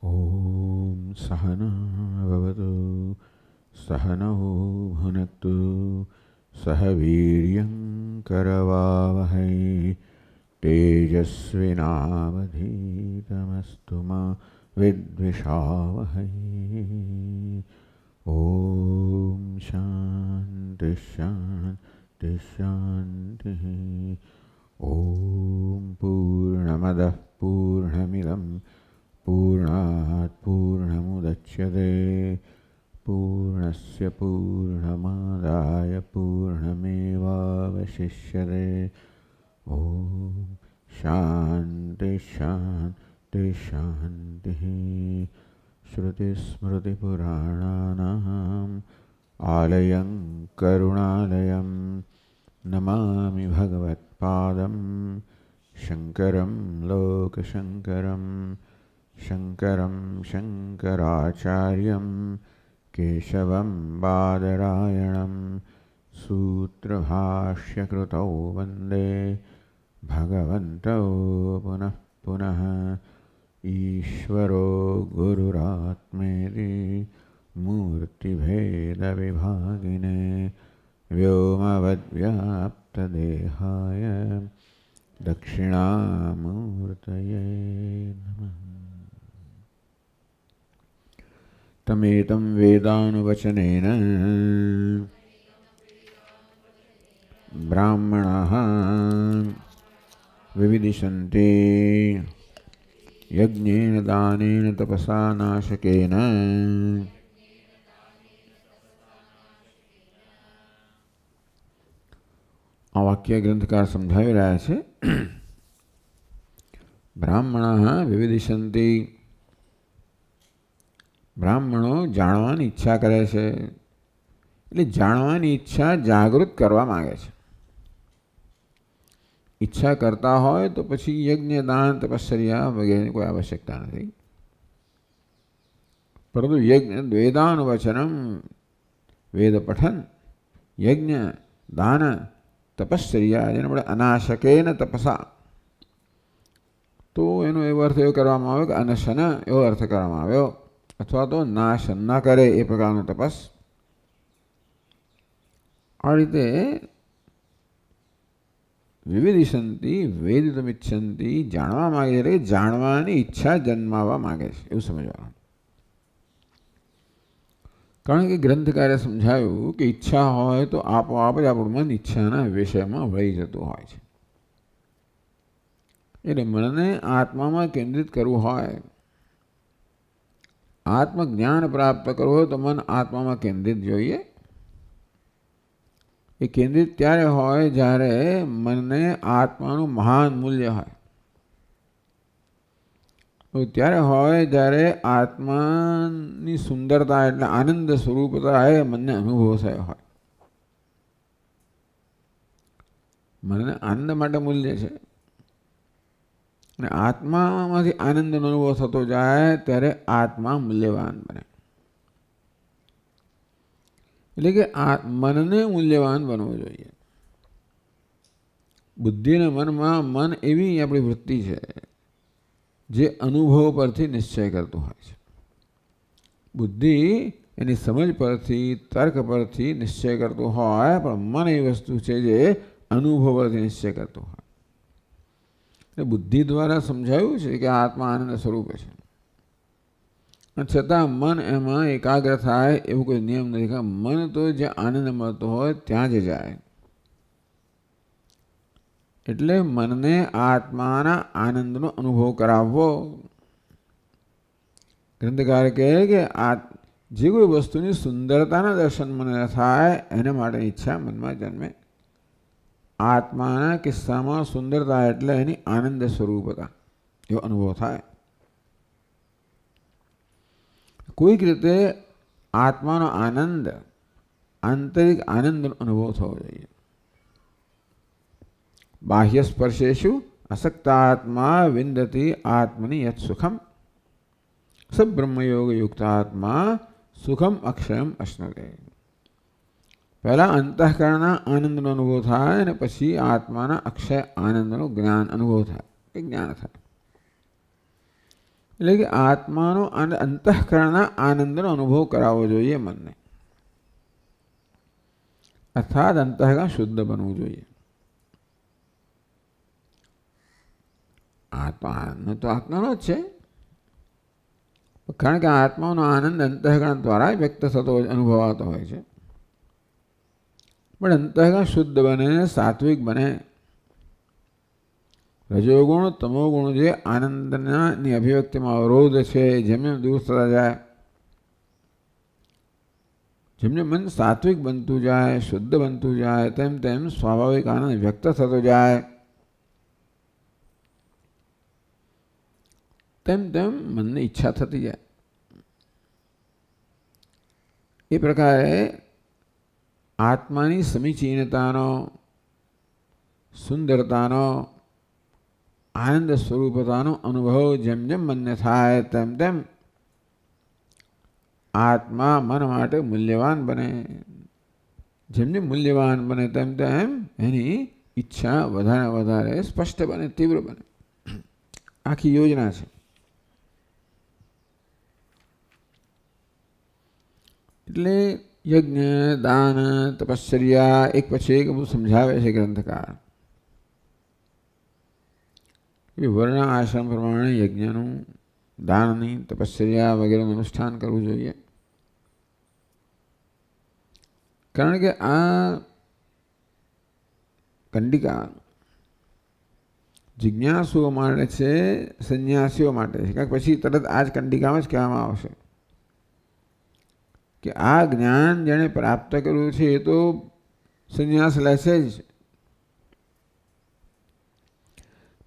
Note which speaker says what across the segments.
Speaker 1: ॐ सहना भवतु सहनौ भुनक्तु सह वीर्यं करवावहै तेजस्विनावधीतमस्तु मा विद्विषावहै। ॐ शान्ति शान्ति शान्तिः। ॐ पूर्णमदः पूर्णमिदं पूर्णात् पूर्णमुदच्यते पूर्णस्य पूर्णमादाय पूर्णमेवावशिष्यते। ॐ शान्ति शान्ति शान्तिः। श्रुतिस्मृतिपुराणानाम् आलयं करुणालयं नमामि भगवत्पादं शङ्करं लोकशङ्करं शङ्करं शङ्कराचार्यं केशवं बादरायणं सूत्रभाष्यकृतौ वन्दे भगवन्तौ पुनः पुनः। ईश्वरो गुरुरात्मेति मूर्तिभेदविभागिने व्योमवद्व्याप्तदेहाय दक्षिणामूर्तये नमः। तमेतं वेदानुवचनेन ब्राह्मणाः विविदिशन्ति यज्ञेन दानेन तपसा नाशकेन। આ વાક્ય ગ્રંથકાર સમજાવી રહ્યા છે. બ્રાહ્મણાઃ વિવિદિશન્તિ, બ્રાહ્મણો જાણવાની ઈચ્છા કરે છે. એટલે જાણવાની ઈચ્છા જાગૃત કરવા માંગે છે. ઈચ્છા કરતા હોય તો પછી યજ્ઞ દાન તપશ્ચર્યા વગેરેની કોઈ આવશ્યકતા નથી. પરંતુ યજ્ઞ વેદાનુવચનમ, વેદ પઠન, યજ્ઞ દાન તપશ્ચર્યા, જેને આપણે અનાશકેન તપસા, તો એનો એવો અર્થ એવો કરવામાં આવ્યો કે અનશન એવો અર્થ કરવામાં આવ્યો, અથવા તો નાશ ન કરે એ પ્રકારનો તપસ. આ રીતે વિવિધિશંતિ વેદિતમિચ્છંતિ, જાણવા માગે છે, જાણવાની ઈચ્છા જન્માવા માગે છે, એવું સમજવાનું. કારણ કે ગ્રંથકારે સમજાયું કે ઈચ્છા હોય તો આપોઆપ જ આપણું મન ઈચ્છાના વિષયમાં વળી જતું હોય છે. એટલે મનને આત્મામાં કેન્દ્રિત કરવું હોય, આત્મજ્ઞાન પ્રાપ્ત કરવું હોય તો મન આત્મામાં કેન્દ્રિત જોઈએ. એ કેન્દ્રિત ત્યારે હોય જ્યારે મનને આત્માનું મહાન મૂલ્ય હોય. ત્યારે હોય જ્યારે આત્માની સુંદરતા એટલે આનંદ સ્વરૂપતા એ મનને અનુભવ થયો હોય. મનને આનંદ માટે મૂલ્ય છે અને આત્મામાંથી આનંદનો અનુભવ થતો જાય ત્યારે આત્મા મૂલ્યવાન બને. એટલે કે મનને મૂલ્યવાન બનવું જોઈએ. બુદ્ધિના મનમાં મન એવી આપણી વૃત્તિ છે જે અનુભવ પરથી નિશ્ચય કરતું હોય છે. બુદ્ધિ એની સમજ પરથી, તર્ક પરથી નિશ્ચય કરતું હોય, પણ મન એ વસ્તુ છે જે અનુભવ પરથી નિશ્ચય કરતું હોય. એટલે બુદ્ધિ દ્વારા સમજાયું છે કે આત્મા આનંદ સ્વરૂપે છે, છતાં મન એમાં એકાગ્ર થાય એવું કોઈ નિયમ નથી. કે મન તો જે આનંદ મળતો હોય ત્યાં જ જાય. એટલે મનને આત્માના આનંદનો અનુભવ કરાવવો. ગ્રંથકાર કહે કે જે કોઈ વસ્તુની સુંદરતાના દર્શન મને થાય એના માટે ઈચ્છા મનમાં જન્મે. આત્માના કિસ્સામાં સુંદરતા એટલે એની આનંદ સ્વરૂપતા એવો અનુભવ થાય. કોઈક રીતે આત્માનો આનંદ, આંતરિક આનંદનો અનુભવ થવો જોઈએ. બાહ્ય સ્પર્શેષુ અસક્તાત્મા વિંદતી આત્મની યત સુખમ સબ્રહ્મયોગ યુક્તાત્મા સુખમ અક્ષયમ અશ્નુતે. પહેલાં અંતઃકરણના આનંદનો અનુભવ થાય અને પછી આત્માના અક્ષય આનંદનો જ્ઞાન અનુભવ થાય, એ જ્ઞાન થાય. એટલે કે આત્માનો અને અંતઃકરણના આનંદનો અનુભવ કરાવવો જોઈએ મનને, અર્થાત અંતઃકરણ શુદ્ધ બનવું જોઈએ. આત્મા તો આત્માનો જ છે, કારણ કે આત્માનો આનંદ અંતઃકરણ દ્વારા વ્યક્ત થતો અનુભવાતો હોય છે. પણ અંતઃકરણ શુદ્ધ બને, સાત્વિક બને. રજોગુણ તમોગુણ જે આનંદની અભિવ્યક્તિમાં અવરોધ છે, જેમને દૂર થતા જાય, જેમને મન સાત્વિક બનતું જાય, શુદ્ધ બનતું જાય, તેમ તેમ સ્વાભાવિક આનંદ વ્યક્ત થતો જાય, તેમ તેમ મનની ઈચ્છા થતી જાય. એ પ્રકારે આત્માની સમીચીનતાનો, સુંદરતાનો, આનંદ સ્વરૂપતાનો અનુભવ જેમ જેમ મનને થાય, તેમ તેમ આત્મા મન માટે મૂલ્યવાન બને. જેમ જેમ મૂલ્યવાન બને તેમ તેમ એની ઈચ્છા વધારે વધારે સ્પષ્ટ બને, તીવ્ર બને. આખી યોજના છે. એટલે યજ્ઞ, દાન, તપશ્ચર્યા એક પછી એક બધું સમજાવે છે ગ્રંથકાર. વર્ણ આશ્રમ પ્રમાણે યજ્ઞનું, દાનની, તપશ્ચર્યા વગેરેનું અનુષ્ઠાન કરવું જોઈએ. કારણ કે આ કંડિકા જિજ્ઞાસુઓ માટે છે, સંન્યાસીઓ માટે છે. કારણ પછી તરત આ જ કંડિકામાં જ કહેવામાં આવશે કે આ જ્ઞાન જેણે પ્રાપ્ત કર્યું છે એ તો સંન્યાસ લેશે જ.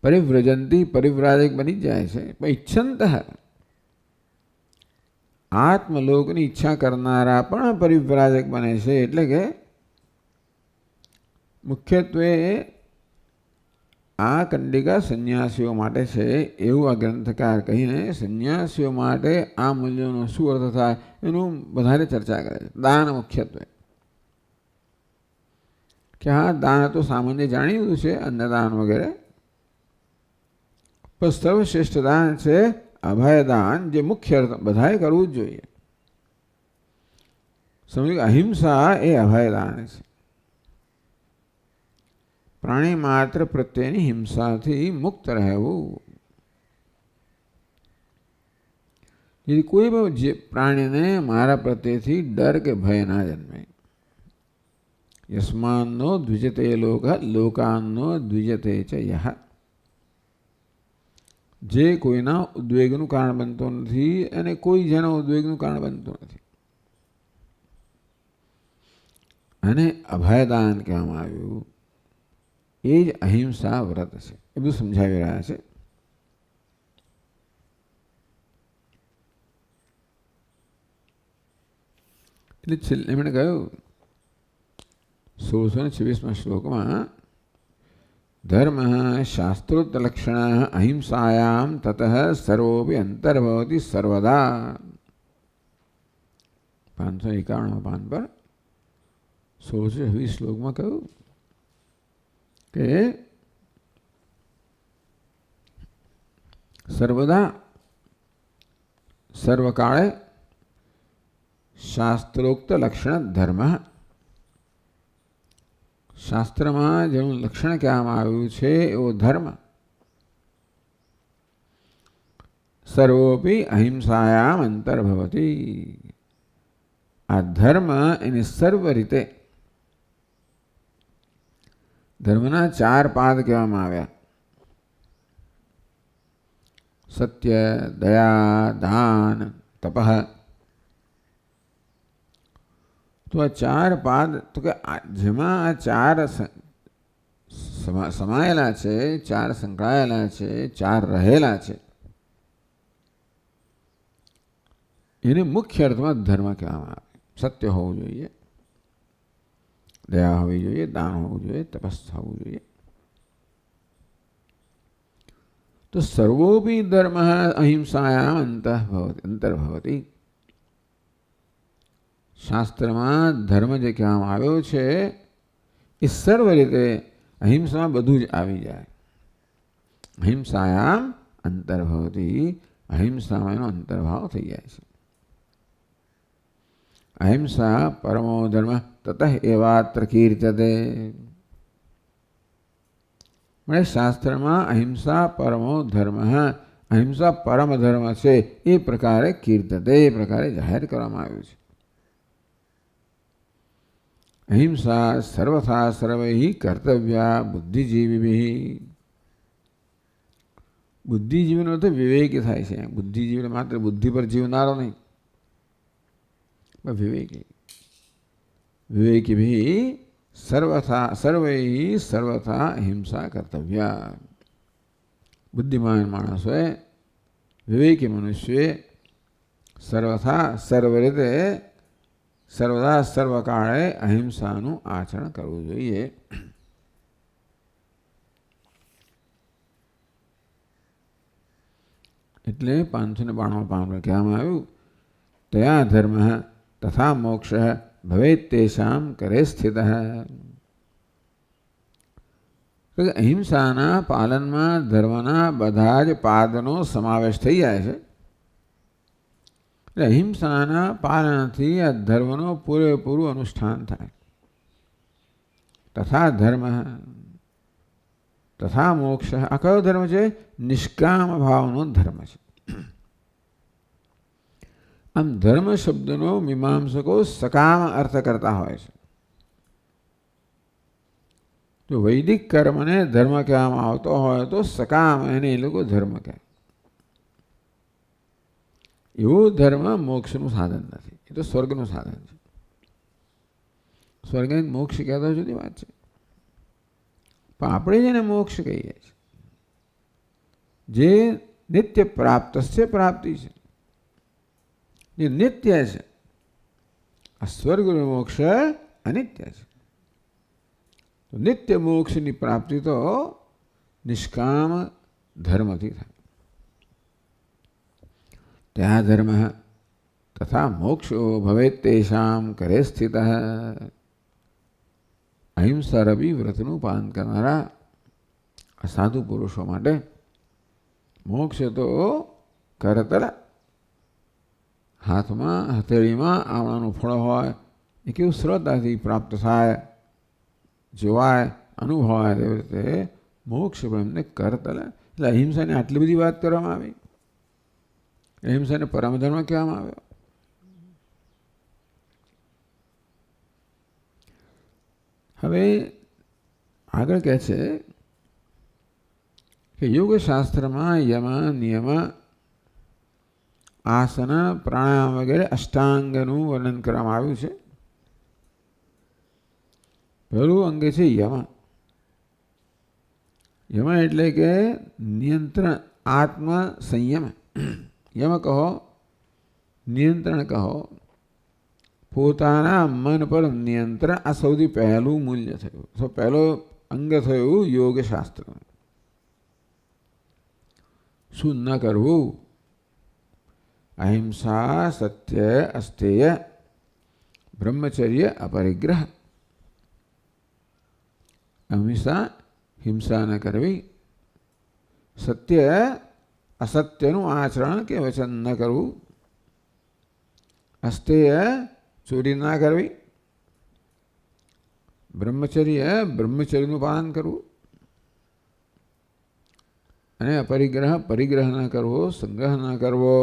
Speaker 1: પરિવ્રજંતી, પરિવ્રાજક બની જાય છે. પણ ઈચ્છંત આત્મલોકની ઈચ્છા કરનારા પણ પરિવ્રાજક બને છે. એટલે કે મુખ્યત્વે આ કંડિકા સંન્યાસીઓ માટે છે એવું આ ગ્રંથકાર કહીને સંન્યાસીઓ માટે આ મૂલ્યોનો શું અર્થ થાય એનું વધારે ચર્ચા કરે છે. દાન મુખ્યત્વે, કે હા દાન તો સામાન્ય જાણી લીધું છે, અન્નદાન વગેરે, પણ સર્વશ્રેષ્ઠ દાન છે અભયદાન, જે મુખ્ય અર્થ બધાએ કરવું જ જોઈએ. સમજો અહિંસા એ અભયદાન છે. પ્રાણી માત્ર પ્રત્યેની હિંસાથી મુક્ત રહેવું. કોઈ પણ જે પ્રાણીને મારા પ્રત્યેથી ડર કે ભય ના જન્મે. યસ્માન્નો દ્વિજતે લોક લોકાન્નો દ્વિજતે ચ યહ. જે કોઈના ઉદ્વેગનું કારણ બનતો નથી અને કોઈ જેના ઉદ્વેગનું કારણ બનતું નથી. અને અભયદાન કહેવામાં આવ્યું એ જ અહિંસા વ્રત છે. એ બધું સમજાવી રહ્યા છે. એટલે છેલ્લે એમણે કહ્યું 1626 શ્લોકમાં ધર્મ શાસ્ત્રોક્તલક્ષણ અહિંસાયામ તતઃ સર્વોપી અંતર્ભવતિ સર્વદા. 551 પાન પર 1626 શ્લોકમાં કહ્યું કે સર્વદા, સર્વકાળે શાસ્ત્રોક્ત લક્ષણ ધર્મ, શાસ્ત્રમાં જેનું લક્ષણ કહેવામાં આવ્યું છે એવો ધર્મ સર્વોપી અહિંસાયામ અંતર્ભવતી. આ ધર્મ એની સર્વ રીતે, ધર્મના 4 પાદ કહેવામાં આવ્યા: સત્ય, દયા, દાન, તપઃ. તો આ 4 પાદ, તો કે જેમાં આ 4 સમાયેલા છે, 4 સંકળાયેલા છે, 4 રહેલા છે, એને મુખ્ય અર્થમાં ધર્મ કહેવામાં આવે. સત્ય હોવું જોઈએ, દયા હોવી જોઈએ, દાન હોવું જોઈએ, તપસ્ હોવું જોઈએ. તો સર્વોપી ધર્મ અહિંસાયામ અંતર્ભવતી. શાસ્ત્રમાં ધર્મ જે કહેવામાં આવ્યો છે એ સર્વ રીતે અહિંસામાં બધું જ આવી જાય. અહિંસાયામ અંતર્ભવતી, અહિંસામાં એનો અંતર્ભાવ થઈ જાય છે. અહિંસા પરમો ધર્મ તતઃ એવાત્ર કીર્તતે. મળે શાસ્ત્રમાં અહિંસા પરમો ધર્મ, અહિંસા પરમ ધર્મ છે એ પ્રકારે કીર્તતે, એ પ્રકારે જાહેર કરવામાં આવ્યું છે. અહિંસા સર્વથા સર્વૈ કર્તવ્યા બુદ્ધિજીવી. બુદ્ધિજીવીનો તો વિવેકી થાય છે. બુદ્ધિજીવી માત્ર બુદ્ધિ પર જીવનારો નહીં, વિવેકી. વિવેકી ભી સર્વથા સર્વૈ સર્વથા અહિંસા કર્તવ્યા. બુદ્ધિમાન માણસોએ, વિવેકી મનુષ્યએ સર્વથા સર્વ રીતે સર્વદા સર્વકાળે અહિંસાનું આચરણ કરવું જોઈએ. એટલે 592 પામમાં કહેવામાં આવ્યું, તયા ધર્મ તથા મોક્ષ ભવેત તેષામ કરે સ્થિત. અહિંસાના પાલનમાં ધર્મના બધા જ પાદનો સમાવેશ થઈ જાય છે. એટલે અહિંસાના પાલનથી આ ધર્મનો પૂરેપૂરું અનુષ્ઠાન થાય. તથા ધર્મ તથા મોક્ષ. આ કયો ધર્મ છે? નિષ્કામ ભાવનો ધર્મ છે. આમ ધર્મ શબ્દનો મીમાંસકો સકામ અર્થ કરતા હોય છે. જો વૈદિક કર્મને ધર્મ કહેવામાં આવતો હોય તો સકામ એને એ લોકો ધર્મ કહે. એવો ધર્મ મોક્ષનું સાધન નથી, એ તો સ્વર્ગનું સાધન છે. સ્વર્ગ મોક્ષ કહેતા જુદી વાત છે. પણ આપણે જેને મોક્ષ કહીએ છીએ, જે નિત્ય પ્રાપ્ત પ્રાપ્તિ છે, જે નિત્ય છે, આ સ્વર્ગનો મોક્ષ અનિત્ય છે. તો નિત્ય મોક્ષની પ્રાપ્તિ તો નિષ્કામ ધર્મથી થાય. ત્યાં ધર્મ તથા મોક્ષો ભવેત તેષામ કરે સ્થિત. અહિંસા રવિ વ્રતનું પાલન કરનારા સાધુ પુરુષો માટે મોક્ષ તો કરતલ હાથમાં હથેળીમાં આવણાનું ફળ હોય એ કેવું શ્રદ્ધાથી પ્રાપ્ત થાય, જોવાય, અનુભવાય. એવી રીતે મોક્ષ પણ એમને કરતલ. એટલે અહિંસાની આટલી બધી વાત કરવામાં આવી. અહિંસાને પરમધર્મ કહેવામાં આવ્યો. હવે આગળ કહે છે કે યોગશાસ્ત્રમાં યમ, નિયમ, આસન, પ્રાણાયામ વગેરે અષ્ટાંગનું વર્ણન કરવામાં આવ્યું છે. પહેલું અંગ છે યમ. યમ એટલે કે નિયંત્રણ, આત્મ સંયમ. યમ કહો, નિયંત્રણ કહો, પોતાના મન પર નિયંત્રણ. આ સૌથી પહેલું મૂલ્ય થયું, પહેલો અંગ થયું યોગશાસ્ત્ર. શું ન કરવું? અહિંસા, સત્ય, અસ્તેય, બ્રહ્મચર્ય, અપરિગ્રહ. અહિંસા, હિંસા ન કરવી. સત્ય, અસત્યનું આચરણ કે વચન ન કરવું. અસ્તેય, ચોરી ના કરવી. બ્રહ્મચર્ય, બ્રહ્મચર્યનું પાલન કરવું. અને અપરિગ્રહ, પરિગ્રહ ન કરવો, સંગ્રહ ન કરવો.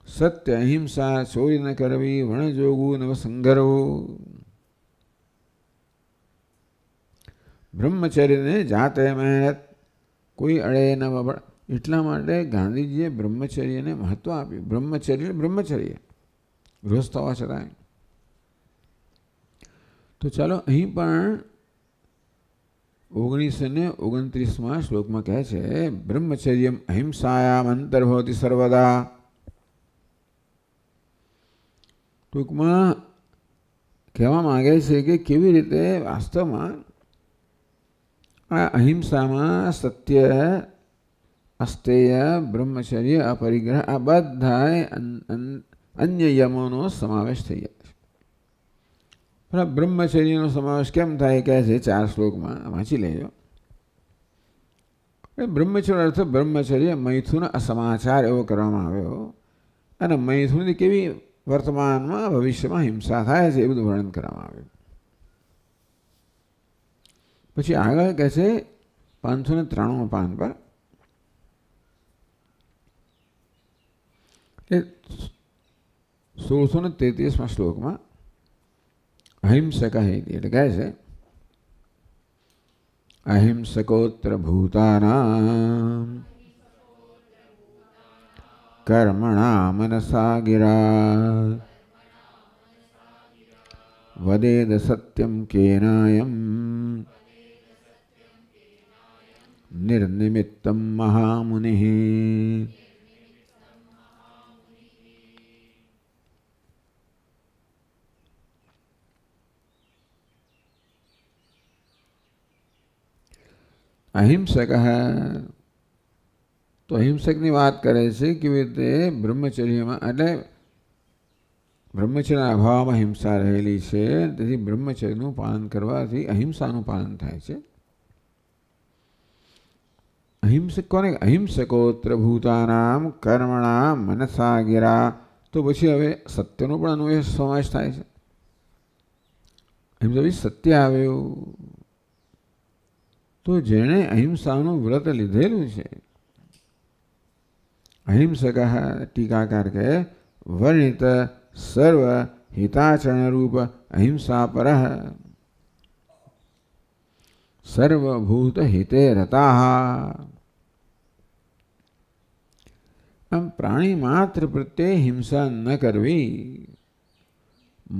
Speaker 1: સત્ય, અહિંસા, ચોરી ન કરવી, વણજોગવું ન સંગરવું. બ્રહ્મચર્યને જાતે મહેનત, કોઈ અડે ન બબડ. એટલા માટે ગાંધીજીએ બ્રહ્મચર્યને મહત્વ આપ્યું. બ્રહ્મચર્ય ગૃહસ્થ હોવા છતાં. તો ચાલો અહીં પણ 1929 શ્લોકમાં કહે છે બ્રહ્મચર્યમ અહિંસાયામ અંતર્ભવતિ સર્વદા. ટૂંકમાં કહેવા માંગે છે કે કેવી રીતે વાસ્તવમાં આ અહિંસામાં સત્ય, અસ્તેય, બ્રહ્મચર્ય, અપરિગ્રહ આ બધા અન્ય યમોનો સમાવેશ થઈ જાય છે. પણ બ્રહ્મચર્યનો સમાવેશ કેમ થાય કહે છે 4 શ્લોકમાં, વાંચી લેજો. બ્રહ્મચર્ય અર્થ બ્રહ્મચર્ય મૈથુન અસમાચાર એવો કરવામાં આવ્યો અને મૈથુનથી કેવી વર્તમાનમાં ભવિષ્યમાં હિંસા થાય છે એ બધું વર્ણન કરવામાં આવ્યું. પછી આગળ કહે છે 593 પાન પર 1633 શ્લોકમાં અહિંસક એટલે કહે છે અહિંસકોત્ર ભૂતાનામ કર્મણા મનસા ગિરા વદેદ સત્યમ કેનાયમ નિર્નિમિત્તમ મહામુનિઃ. અહિંસક તો અહિંસકની વાત કરે છે કેવી રીતે બ્રહ્મચર્યમાં એટલે બ્રહ્મચર્યના અભાવમાં હિંસા રહેલી છે, તેથી બ્રહ્મચર્યનું પાલન કરવાથી અહિંસાનું પાલન થાય છે. અહિંસક કોને? અહિંસકોત્ર ભૂતાનામ કર્મણા મનસા ગિરા. તો પછી હવે સત્યનો પણ અન્વય સમાવેશ થાય છે. અહિંસા સત્ય આવ્યું તો જેણે અહિંસાનું વ્રત લીધેલું છે અહિંસક ટીકાકાર કહે વર્ણિત સર્વ હિતાચરણ રૂપ અહિંસા પર સર્વભૂત હિતે રતા. આમ પ્રાણી માત્ર પ્રત્યે હિંસા ન કરવી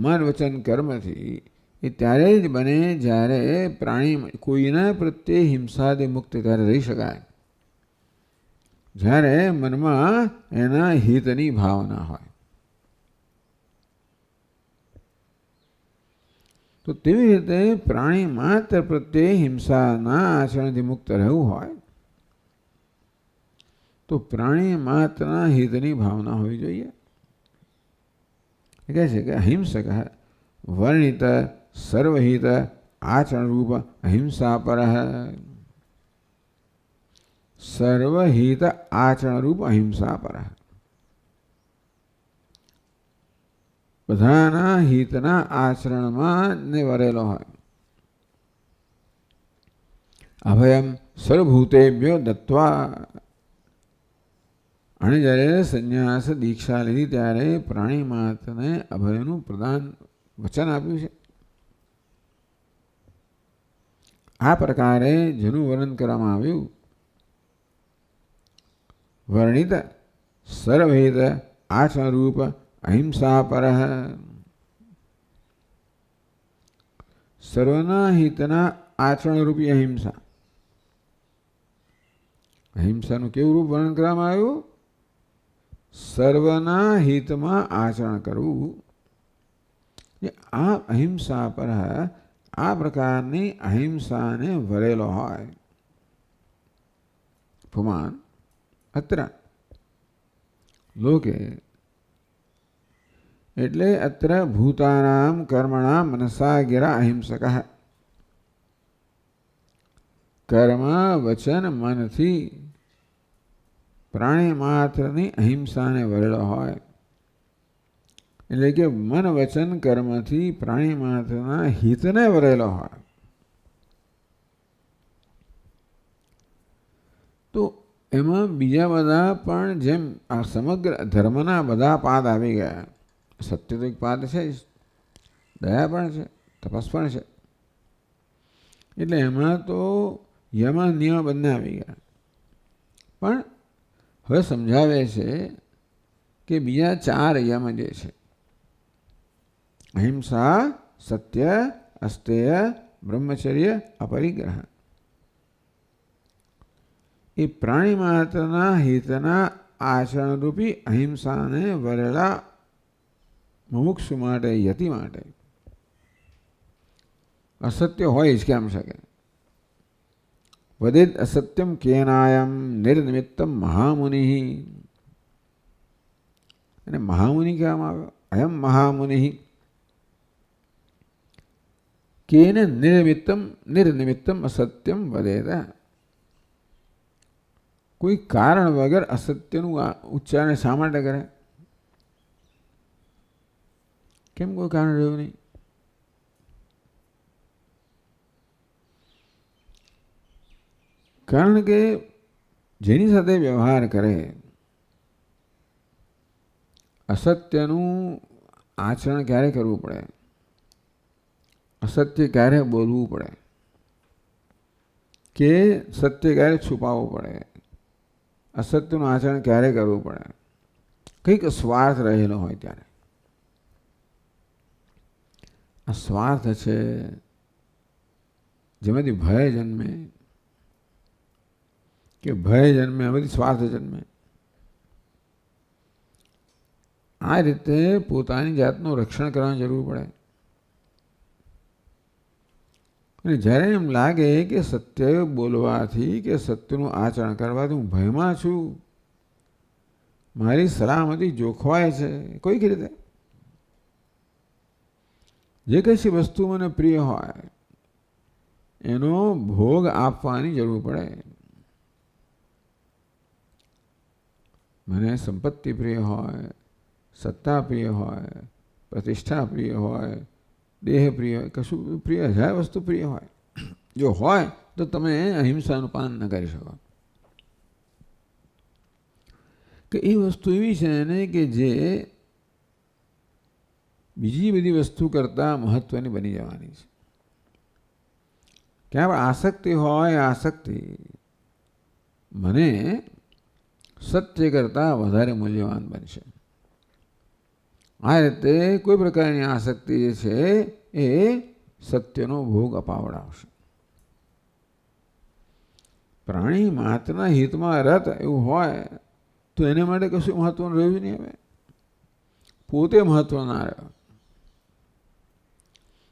Speaker 1: મન વચન કર્મથી એ ત્યારે જ બને જ્યારે પ્રાણી કોઈના પ્રત્યે હિંસાથી મુક્ત ત્યારે રહી શકાય જ્યારે મનમાં એના હિતની ભાવના હોય. તો તેવી રીતે પ્રાણી માત્ર પ્રત્યે હિંસાના આચરણથી મુક્ત રહેવું હોય તો પ્રાણી માત્રના હિતની ભાવના હોવી જોઈએ. કહે છે કે અહિંસક વર્ણિત સર્વહિત આચરણ રૂપ અહિંસા પર સર્વહિત આચરણ રૂપ અહિંસા પર બધાના હિતના આચરણમાં ને વરેલો હોય. અભયમ સર્વભૂતેભ્યો દત્વા. અને જ્યારે સંન્યાસ દીક્ષા લીધી ત્યારે પ્રાણી માત્રને અભયનું પ્રદાન વચન આપ્યું છે. આ પ્રકારે જેનું વર્ણન કરવામાં આવ્યું વર્ણિત સર્વહિત આચરણ રૂપ અહિંસા પર સર્વના હિતના આચરણ રૂપી અહિંસા. અહિંસાનું કેવું રૂપ વર્ણન કરવામાં આવ્યું? સર્વના હિતમાં આચરણ કરવું. આ અહિંસા પર આ પ્રકારની અહિંસાને વરેલો હોય. પુમાન અત્ર લોકે એટલે અત્ર ભૂતાનામ કર્મણા મનસા ગિરા અહિંસક. કર્મ વચન મનથી પ્રાણી માત્રની અહિંસાને વરેલો હોય. એટલે કે મન વચન કર્મથી પ્રાણી માત્રના હિતને વરેલો હોય. તો એમાં બીજા બધા પણ જેમ આ સમગ્ર ધર્મના બધા પાદ આવી ગયા. સત્ય તો એક પાદ છે જ, દયા પણ છે, તપસ પણ છે. એટલે એમાં તો યમ નિયમ બંને આવી ગયા. પણ હવે સમજાવે છે કે બીજા 4 યમ જે છે અહિંસા, સત્ય, અસ્તેય, બ્રહ્મચર્ય, અપરિગ્રહ એ પ્રાણી માત્રના હિતના આચરણરૂપી અહિંસાને વરેલા મુમુક્ષુ માટે યતિ માટે અસત્ય હોય જ કેમ શકે? વદેદ અસત્યમ કેનાયમ નિર્નિમિત્તમ મહામુનિ. અને મહામુનિ કહેવામાં આવ્યો. અયમ મહામુનિ કેન નિર્નિમિત્તમ અસત્યમ વદેદ. કોઈ કારણ વગર અસત્યનું ઉચ્ચારણ શા માટે કરે? કેમ કોઈ કારણ રહ્યું નહીં? કારણ કે જેની સાથે વ્યવહાર કરે અસત્યનું આચરણ ક્યારે કરવું પડે, અસત્ય ક્યારે બોલવું પડે કે સત્ય ક્યારે છુપાવવું પડે, અસત્યનું આચરણ ક્યારે કરવું પડે, કંઈક સ્વાર્થ રહેલો હોય ત્યારે. આ સ્વાર્થ છે જેમાંથી ભય જન્મે, કે ભય જન્મે એમાંથી સ્વાર્થ જન્મે. આ રીતે પોતાની જાતનું રક્ષણ કરવાની જરૂર પડે. અને જ્યારે એમ લાગે કે સત્ય બોલવાથી કે સત્યનું આચરણ કરવાથી હું ભયમાં છું, મારી સલામતી જોખવાય છે કોઈક રીતે, જે કશી વસ્તુ મને પ્રિય હોય એનો ભોગ આપવાની જરૂર પડે. મને સંપત્તિ પ્રિય હોય, સત્તા પ્રિય હોય, પ્રતિષ્ઠા પ્રિય હોય, દેહ પ્રિય હોય, કશું પ્રિય, હજાર વસ્તુ પ્રિય હોય. જો હોય તો તમે અહિંસાનું પાન ન કરી શકો. કે એ વસ્તુ એવી છે ને કે જે બીજી બધી વસ્તુ કરતાં મહત્વની બની જવાની છે. ક્યાં પણ આસક્તિ હોય, આસક્તિ મને સત્ય કરતાં વધારે મૂલ્યવાન બનશે. આ રીતે કોઈ પ્રકારની આસક્તિ જે છે એ સત્યનો ભોગ અપાવડાવશે. પ્રાણી માત્રના હિતમાં રત એવું હોય તો એને માટે કશું મહત્વનું રહ્યું નહીં. હવે પોતે મહત્વ ના રહ્યો.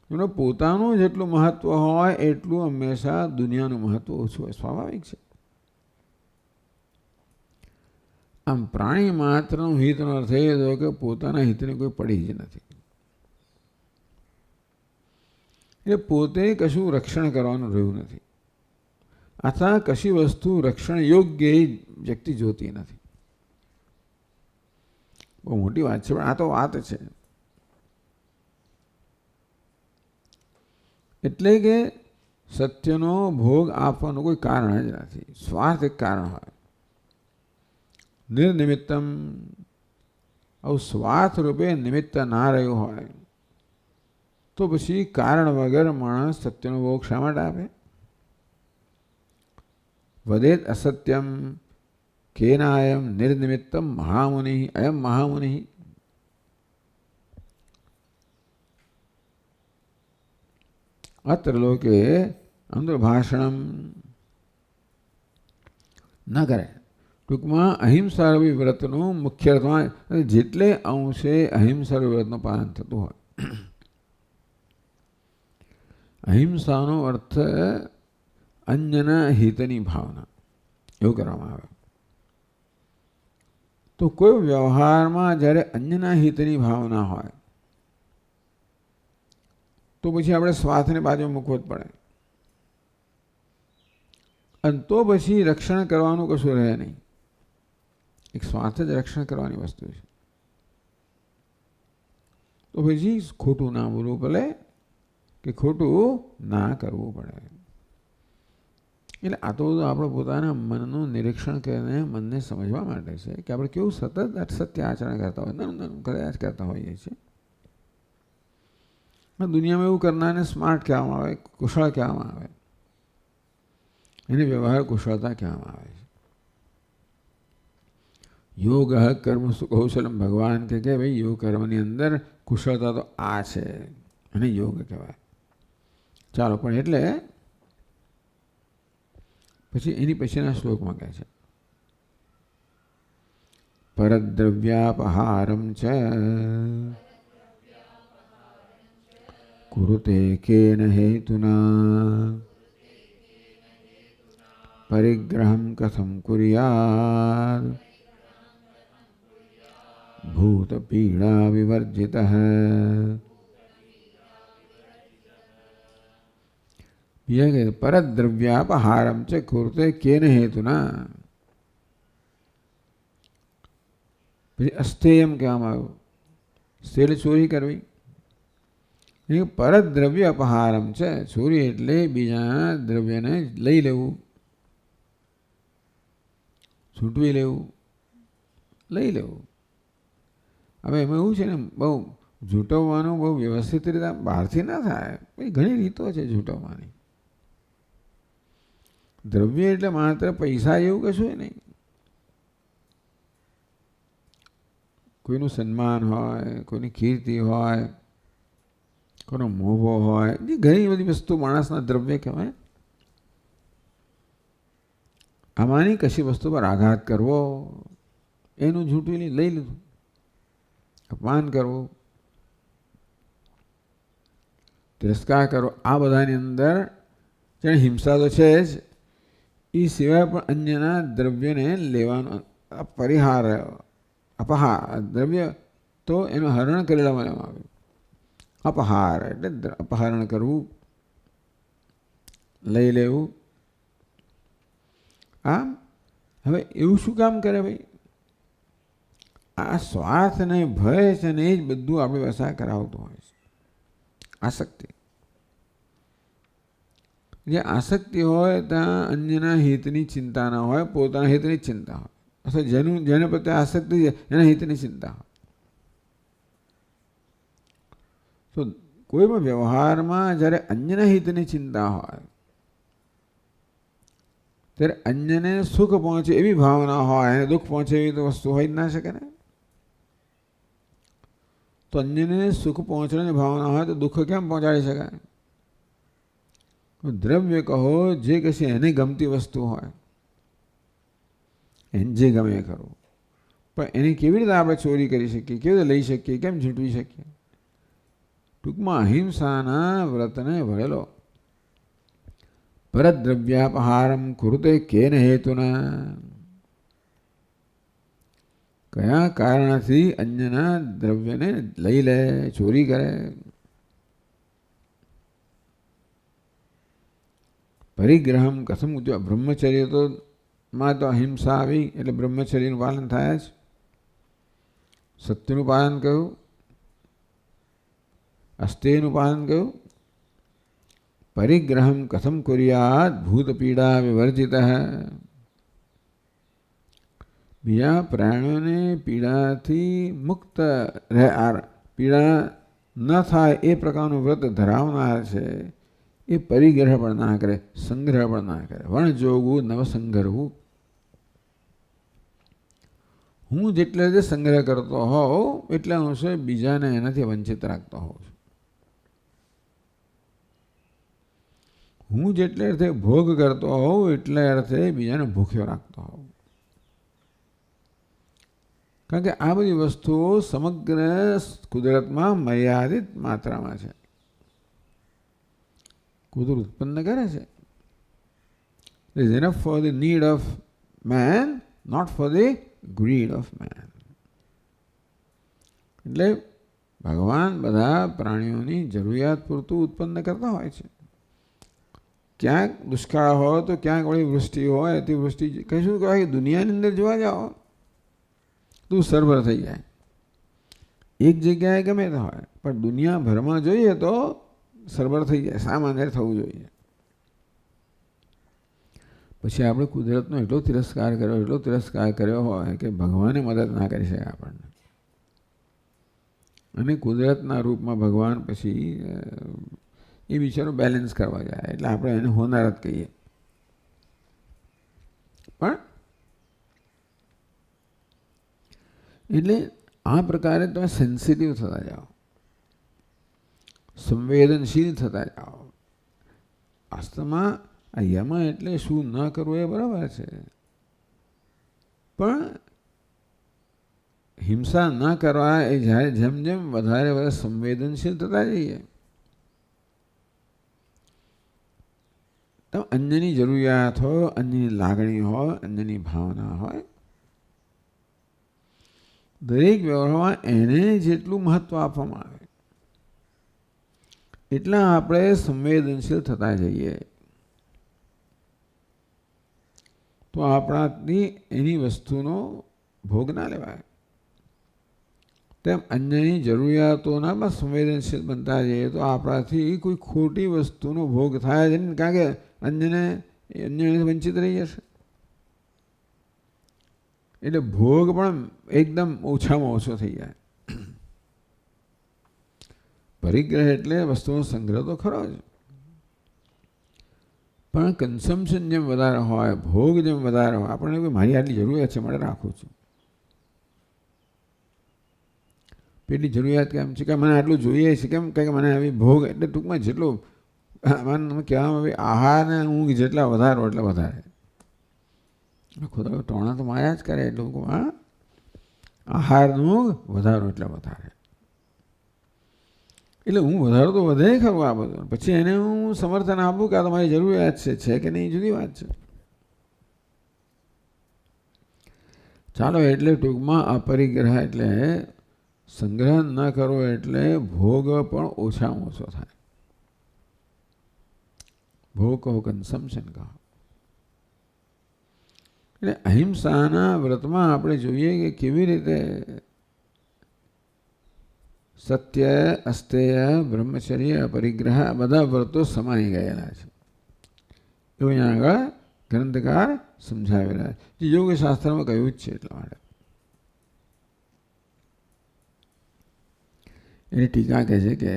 Speaker 1: એનો પોતાનું જેટલું મહત્વ હોય એટલું હંમેશા દુનિયાનું મહત્વ ઓછું હોય, સ્વાભાવિક છે. આમ પ્રાણી માત્રનું હિતનો અર્થ એ થયો કે પોતાના હિતને કોઈ પડી જ નથી. એટલે પોતે કશું રક્ષણ કરવાનું રહ્યું નથી, અથવા કશી વસ્તુ રક્ષણ યોગ્ય વ્યક્તિ જોતી નથી. બહુ મોટી વાત છે, પણ આ તો વાત છે. એટલે કે સત્યનો ભોગ આપવાનું કોઈ કારણ જ નથી. સ્વાર્થ એક કારણ હોય. નિર્નિમિત્તમ, આવું સ્વાર્થ રૂપે નિમિત્ત ના રહ્યું હોય તો પછી કારણ વગર માણસ સત્યનો ભોગ શા માટે આપે? વદેત અસત્યમ કેનાયમ નિર્નિમિત્તમ મહામુનિ અયમ મહામુનિ. અત્ર લોકે અંદર ભાષણમ ન કરે. ટૂંકમાં અહિંસા વ્રતનું મુખ્ય અર્થમાં જેટલે અંશે અહિંસા વ્રતનું પાલન થતું હોય. અહિંસાનો અર્થ અન્યના હિતની ભાવના, એવું કરવામાં આવે. તો કોઈ વ્યવહારમાં જ્યારે અન્યના હિતની ભાવના હોય તો પછી આપણે સ્વાર્થને બાજુ મૂકવો જ પડે. અને તો પછી રક્ષણ કરવાનું કશું રહે નહીં. એક સ્વાર્થ જ રક્ષણ કરવાની વસ્તુ છે. તો પછી ખોટું ના બોલવું પડે કે ખોટું ના કરવું પડે. એટલે આ તો આપણે પોતાના મનનું નિરીક્ષણ કરીને મનને સમજવા માટે છે કે આપણે કેવું સતત અસત્ય આચરણ કરતા હોય, નાનું કર્યા જ કરતા હોઈએ છીએ. દુનિયામાં એવું કરનારને સ્માર્ટ કહેવામાં આવે, કુશળ કહેવામાં આવે, એને વ્યવહાર કુશળતા કહેવામાં આવે છે. યોગ કર્મ કૌશલમ, ભગવાન કે ભાઈ યોગ કર્મની અંદર કુશળતા તો આ છે, અને યોગ કહેવાય. ચાલો, પણ એટલે પછી એની પછીના શ્લોકમાં કહે છે પરદ્રવ્યાપહારમ ચ કુરુતે કેન હેતુના પરિગ્રહમ કથમ કુર્યાદ ભૂત પીડા વિવર્જિતઃ. બીજા કે પરદ્રવ્યાપહારમ ચ કુરુતે કેન હેતુના. પછી અસ્થેયમ કહેવામાં આવ્યું, સ્થેય ચોરી કરવી. એ પરત દ્રવ્ય અપહારમ છે. ચોરી એટલે બીજા દ્રવ્યને લઈ લેવું, છૂટવી લેવું, લઈ લેવું. હવે એમાં એવું છે ને, બહુ જૂટવવાનું બહુ વ્યવસ્થિત રીતે બહારથી ના થાય. ઘણી રીતો છે જૂટવવાની. દ્રવ્ય એટલે માત્ર પૈસા એવું કશું નહીં. કોઈનું સન્માન હોય, કોઈની કીર્તિ હોય, કોઈનો મોભો હોય, એ ઘણી બધી વસ્તુ માણસના દ્રવ્ય કહેવાય. આમાંની કશી વસ્તુ પર આઘાત કરવો, એનું જૂઠું લઈ લીધું. અપમાન કરવું, તિરસ્કાર કરવો, આ બધાની અંદર જેને હિંસા તો છે જ, એ સિવાય પણ અન્યના દ્રવ્યને લેવાનો પરિહાર, અપહાર. દ્રવ્ય તો એનું હરણ કરી લેવામાં આવ્યું. અપહાર એટલે અપહરણ કરવું, લઈ લેવું. આમ હવે એવું શું કામ કરે ભાઈ? આ સ્વાર્થ ને ભય છે ને એ જ બધું આપણી પાસે કરાવતું હોય છે. આસક્તિ, જે આસક્તિ હોય ત્યાં અન્યના હિતની ચિંતા ના હોય, પોતાના હિતની જ ચિંતા હોય. અથવા જેને પ્રત્યે આસક્તિ છે એના હિતની ચિંતા હોય. તો કોઈ પણ વ્યવહારમાં જ્યારે અન્યના હિતની ચિંતા હોય, ત્યારે અન્યને સુખ પહોંચે એવી ભાવના હોય, અને દુઃખ પહોંચે એવી તો વસ્તુ હોય જ ના શકે ને. તો અન્યને સુખ પહોંચવાની ભાવના હોય તો દુઃખ કેમ પહોંચાડી શકાય? દ્રવ્ય કહો, જે કશે એને ગમતી વસ્તુ હોય, એને જે ગમે એ કરવું. પણ એની કેવી રીતે આપણે ચોરી કરી શકીએ, કેવી રીતે લઈ શકીએ, કેમ ઝૂંટવી શકીએ? ટૂંકમાં અહિંસાના વ્રતને વળેલો પરદ્રવ્યાપહારમ કુરુતે કેન હેતુના, કયા કારણથી અન્યના દ્રવ્યને લઈ લે, ચોરી કરે. પરિગ્રહમ કથમ ઉદ્યોગ, બ્રહ્મચર્ય તો માં તો અહિંસા આવી એટલે બ્રહ્મચર્યનું પાલન થાય જ. સત્યનું પાલન કહ્યું, અસ્થેયનું પાલન કહ્યું. પરિગ્રહમ કથમ કુર્યાત ભૂત પીડા વિવર્જિત. બીજા પ્રાણીઓને પીડાથી મુક્ત રહે, પીડા ન થાય એ પ્રકારનું વ્રત ધરાવનાર છે. એ પરિગ્રહ પણ ના કરે, સંગ્રહ પણ ના કરે. વણ જોગવું નવ સંગ્રહવું. હું જેટલે જે સંગ્રહ કરતો હોઉં એટલે અંશે બીજાને એનાથી વંચિત રાખતો હોઉં છું. હું જેટલે અર્થે ભોગ કરતો હોઉં એટલે અર્થે બીજાને ભૂખ્યો રાખતો હોઉં. કારણ કે આ બધી વસ્તુઓ સમગ્ર કુદરતમાં મર્યાદિત માત્રામાં છે. કુદરત ઉત્પન્ન કરે છે. There is enough for the need of man, not for the greed of man. એટલે ભગવાન બધા પ્રાણીઓની જરૂરિયાત પૂરતું ઉત્પન્ન કરતા હોય છે. ક્યાંક દુષ્કાળ હોય તો ક્યાંક વળી વૃષ્ટિ હોય, અતિવૃષ્ટિ કશું કહેવાય. દુનિયાની અંદર જોવા જાઓ તું સરભર થઈ જાય. એક જગ્યાએ ગમે તે હોય, પણ દુનિયાભરમાં જોઈએ તો સરભર થઈ જાય. સામાન્ય થવું જોઈએ. પછી આપણે કુદરતનો એટલો તિરસ્કાર કર્યો હોય કે ભગવાને મદદ ના કરી શકે આપણને. અને કુદરતના રૂપમાં ભગવાન પછી એ બિચારો બેલેન્સ કરવા જાય એટલે આપણે એને હોનારત કહીએ. પણ એટલે આ પ્રકારે તમે સેન્સિટિવ થતા જાઓ, સંવેદનશીલ થતા જાઓ. વાસ્તવમાં આ યમ એટલે શું ન કરવું એ બરાબર છે, પણ હિંસા ન કરવા એ જ્યારે જેમ જેમ વધારે સંવેદનશીલ થતા જઈએ તો અન્યની જરૂરિયાત હોય, અન્યની લાગણી હોય, અન્યની ભાવના હોય, દરેક વ્યવહારમાં એને જેટલું મહત્વ આપવામાં આવે એટલા આપણે સંવેદનશીલ થતા જઈએ તો આપણાથી એની વસ્તુનો ભોગ ના લેવાય. તેમ અન્યની જરૂરિયાતોના પણ સંવેદનશીલ બનતા જઈએ તો આપણાથી કોઈ ખોટી વસ્તુનો ભોગ થાય જ નહીં, કારણ કે અન્યને વંચિત રહી જશે. એટલે ભોગ પણ એકદમ ઓછામાં ઓછો થઈ જાય. પરિગ્રહ એટલે વસ્તુનો સંગ્રહ તો ખરો જ, પણ કન્ઝમ્પશન જેમ વધારે હોય, ભોગ જેમ વધારે હોય, આપણને મારી આટલી જરૂરિયાત છે માટે રાખું છું. પેલી જરૂરિયાત કેમ છે કે મને આટલું જોઈએ છે, કેમ કે મને આવી ભોગ એટલે ટૂંકમાં જેટલું મને કહેવામાં આવે આહાર ને ઊંઘ જેટલા વધારો એટલે વધારે. ખુદા ટોણા તો માયા જ કરે એટલે આહાર ઊંઘ વધારો એટલે વધારે. એટલે હું વધારો તો વધે ખરું આ બધું, પછી એને હું સમર્થન આપું કે આ તમારી જરૂરિયાત છે કે નહીં, જુદી વાત છે. ચાલો, એટલે ટૂંકમાં અપરિગ્રહ એટલે સંગ્રહ ન કરો એટલે ભોગ પણ ઓછામાં ઓછો થાય. ભોગ કહો, કન્ઝમ્પશન કહો. એટલે અહિંસાના વ્રતમાં આપણે જોઈએ કે કેવી રીતે સત્ય, અસ્તેય, બ્રહ્મચર્ય, પરિગ્રહ બધા વ્રતો સમાઈ ગયેલા છે. એવું અહીંયા આગળ ગ્રંથકાર સમજાવેલા છે, જે યોગશાસ્ત્રમાં કહ્યું જ છે. એટલા માટે એની ટીકા કહે છે કે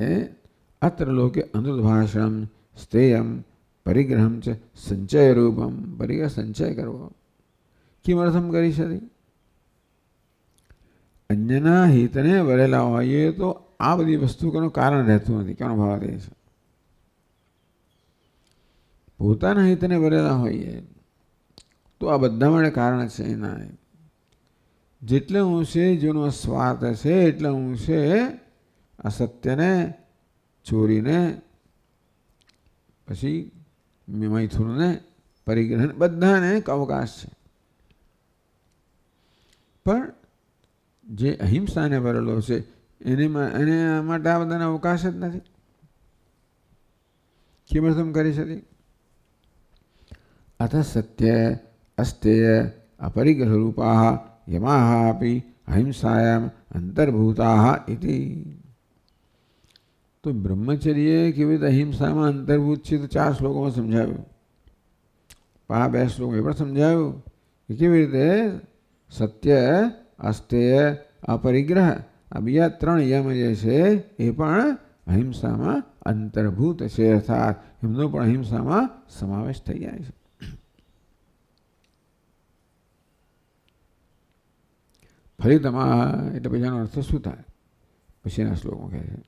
Speaker 1: અત્ર લોકે અનુર્ભાષણમ સ્થેયમ પરિગ્રહમ છે સંચય રૂપમ. પરિગ્રહ સંચય કરવો કિમર્થમ કરી શકે? અન્યના હિતને વરેલા હોઈએ તો આ બધી વસ્તુનું કારણ રહેતું નથી. કેનો ભાવ રહે છે? પોતાના હિતને વરેલા હોઈએ તો આ બધા માટે કારણ છે. એના જેટલે અંશે જેનો સ્વાર્થ છે એટલે અંશે આ સત્યને ચોરીને પછી મૈથુનને પરિગ્રહ બધાને અવકાશ છે. પણ જે અહિંસાને ભરેલો છે એને માટે આ બધાને અવકાશ જ નથી. કિમર્થમ કરી શકે? અથ સત્ય, અસ્તેય, અપરિગ્રહ રૂપાः યમાः अपि અહિંસાયામ અંતર્ભૂતાः ઇતિ. તો બ્રહ્મચર્ય કેવી રીતે અહિંસામાં અંતર્ભૂત છે તો 4 શ્લોકોમાં સમજાવ્યું. આ 2 શ્લોકો એ પણ સમજાવ્યું કે કેવી રીતે સત્ય, અસ્તેય, અપરિગ્રહ આ બીજા 3 યમ જે છે એ પણ અહિંસામાં અંતર્ભૂત છે, અર્થાત એમનો પણ અહિંસામાં સમાવેશ થઈ જાય છે. ફલિતમાં એટલે પછીનો અર્થ શું થાય? પછીના શ્લોકો કહે છે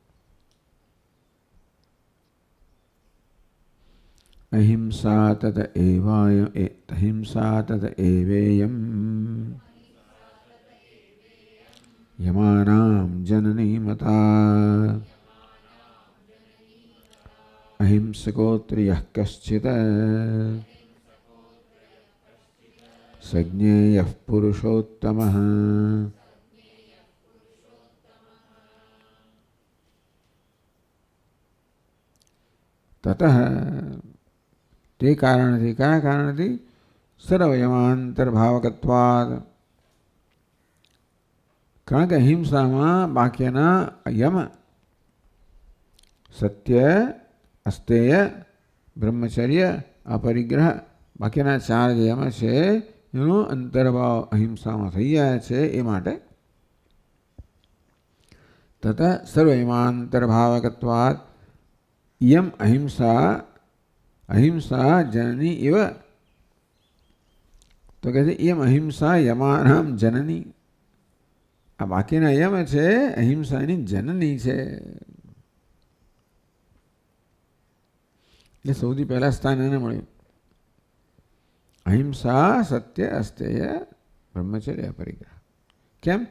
Speaker 1: અહિંસા તત એવાય અહિંસા તત એવેયમ યમાનામ જનની મતા અહિંસકોત્રિયઃ કશ્ચિત સજ્ઞેયઃ પુરુષોત્તમઃ. તતઃ તે કારણથી, કયા કારણથી? સર્વયમાંતર્ભાવકત્વાદ. કારણ કે અહિંસામાં બાકીના યમ સત્ય, અસ્તેય, બ્રહ્મચર્ય, અપરિગ્રહ બાકીના 4 જે યમ છે એનો અંતર્ભાવ અહિંસામાં થઈ જાય છે. એ માટે તત સર્વયમાંતર્ભાવકત્વાદ યમ અહિંસા જનની એવ. તો કહે છે યમ અહિંસા યમાનામ જનની. આ બાકીના યમ છે અહિંસાની જનની છે. એટલે સૌથી પહેલા સ્થાન એને મળ્યું. અહિંસા, સત્ય, અસ્તેય, બ્રહ્મચર્ય, પરિગ્રહ. કેમ?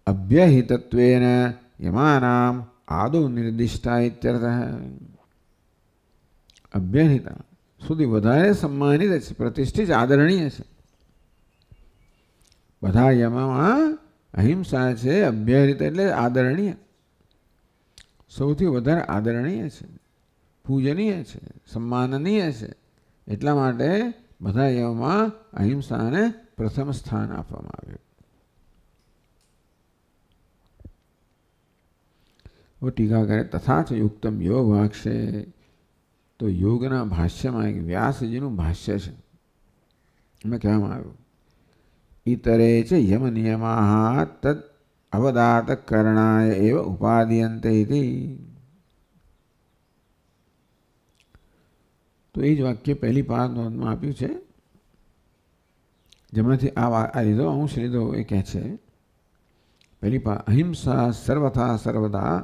Speaker 1: અભ્યહિતત્વેન યમાનામ આદૌ નિર્દિષ્ટા ઇત્યર્થ. અભ્યહિતા સૌથી વધારે સન્માનિત છે, પ્રતિષ્ઠિત, આદરણીય છે. બધા યમમાં અહિંસા છે અભ્યહિત એટલે આદરણીય, સૌથી વધારે આદરણીય છે, પૂજનીય છે, સન્માનનીય છે. એટલા માટે બધા યમમાં અહિંસાને પ્રથમ સ્થાન આપવામાં આવ્યું. वो टीका करे तथा च युक्तम योग वाक्ष्य तो योगना भाष्यમાં એક વ્યાસજીનું ભાષ્ય છે. એમાં કહેવામાં આવ્યું ઇતરે ચ યમ નિયમાઃ તદ અવદાત કરણાય એવ ઉપાદીયન્તે ઇતિ. તો એ જ વાક્ય પહેલી પાદ નોંધમાં આપ્યું છે, જેમાંથી આ લીધો અંશ લીધો. એ કહે છે પહેલી પાદ અહિંસા સર્વથા સર્વદા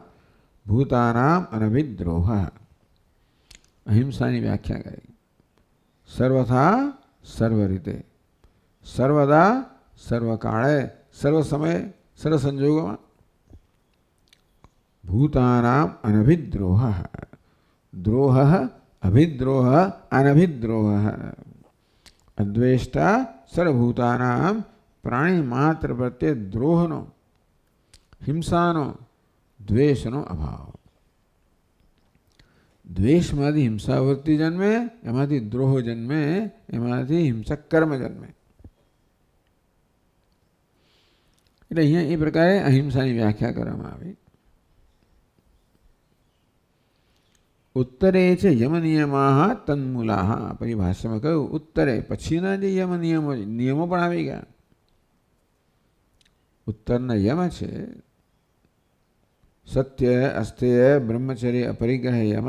Speaker 1: ભૂતાનામ અનભિદ્રોહ. અહિંસાની વ્યાખ્યા કરી સર્વથા સર્વ રીતે, સર્વદા સર્વકાળે, સર્વ સમયે, સર્વ સંજોગોમાં. ભૂતાનામ અનભિદ્રોહ, દ્રોહ અભિદ્રોહ અનભિદ્રોહ. અદ્વેષ્ટા સર્વભૂતાનામ પ્રાણી માત્ર પ્રત્યે દ્રોહનો, હિંસાનો, દ્વેષનો અભાવ. દ્વેષમાંથી હિંસાવૃત્તિ જન્મે, એમાંથી દ્રોહ જન્મે, એમાંથી હિંસક કર્મ જન્મે. એટલે અહીંયા એ પ્રકારે અહિંસાની વ્યાખ્યા કરવામાં આવી. ઉત્તરે છે યમ નિયમાઃ તન્મૂલાઃ. પછી ભાષ્યમાં કહ્યું ઉત્તરે પછીના જે યમ નિયમો પણ આવી ગયા. ઉત્તરના યમ છે સત્ય, અસ્થેય, બ્રહ્મચર્ય, અપરિગ્રહ યમ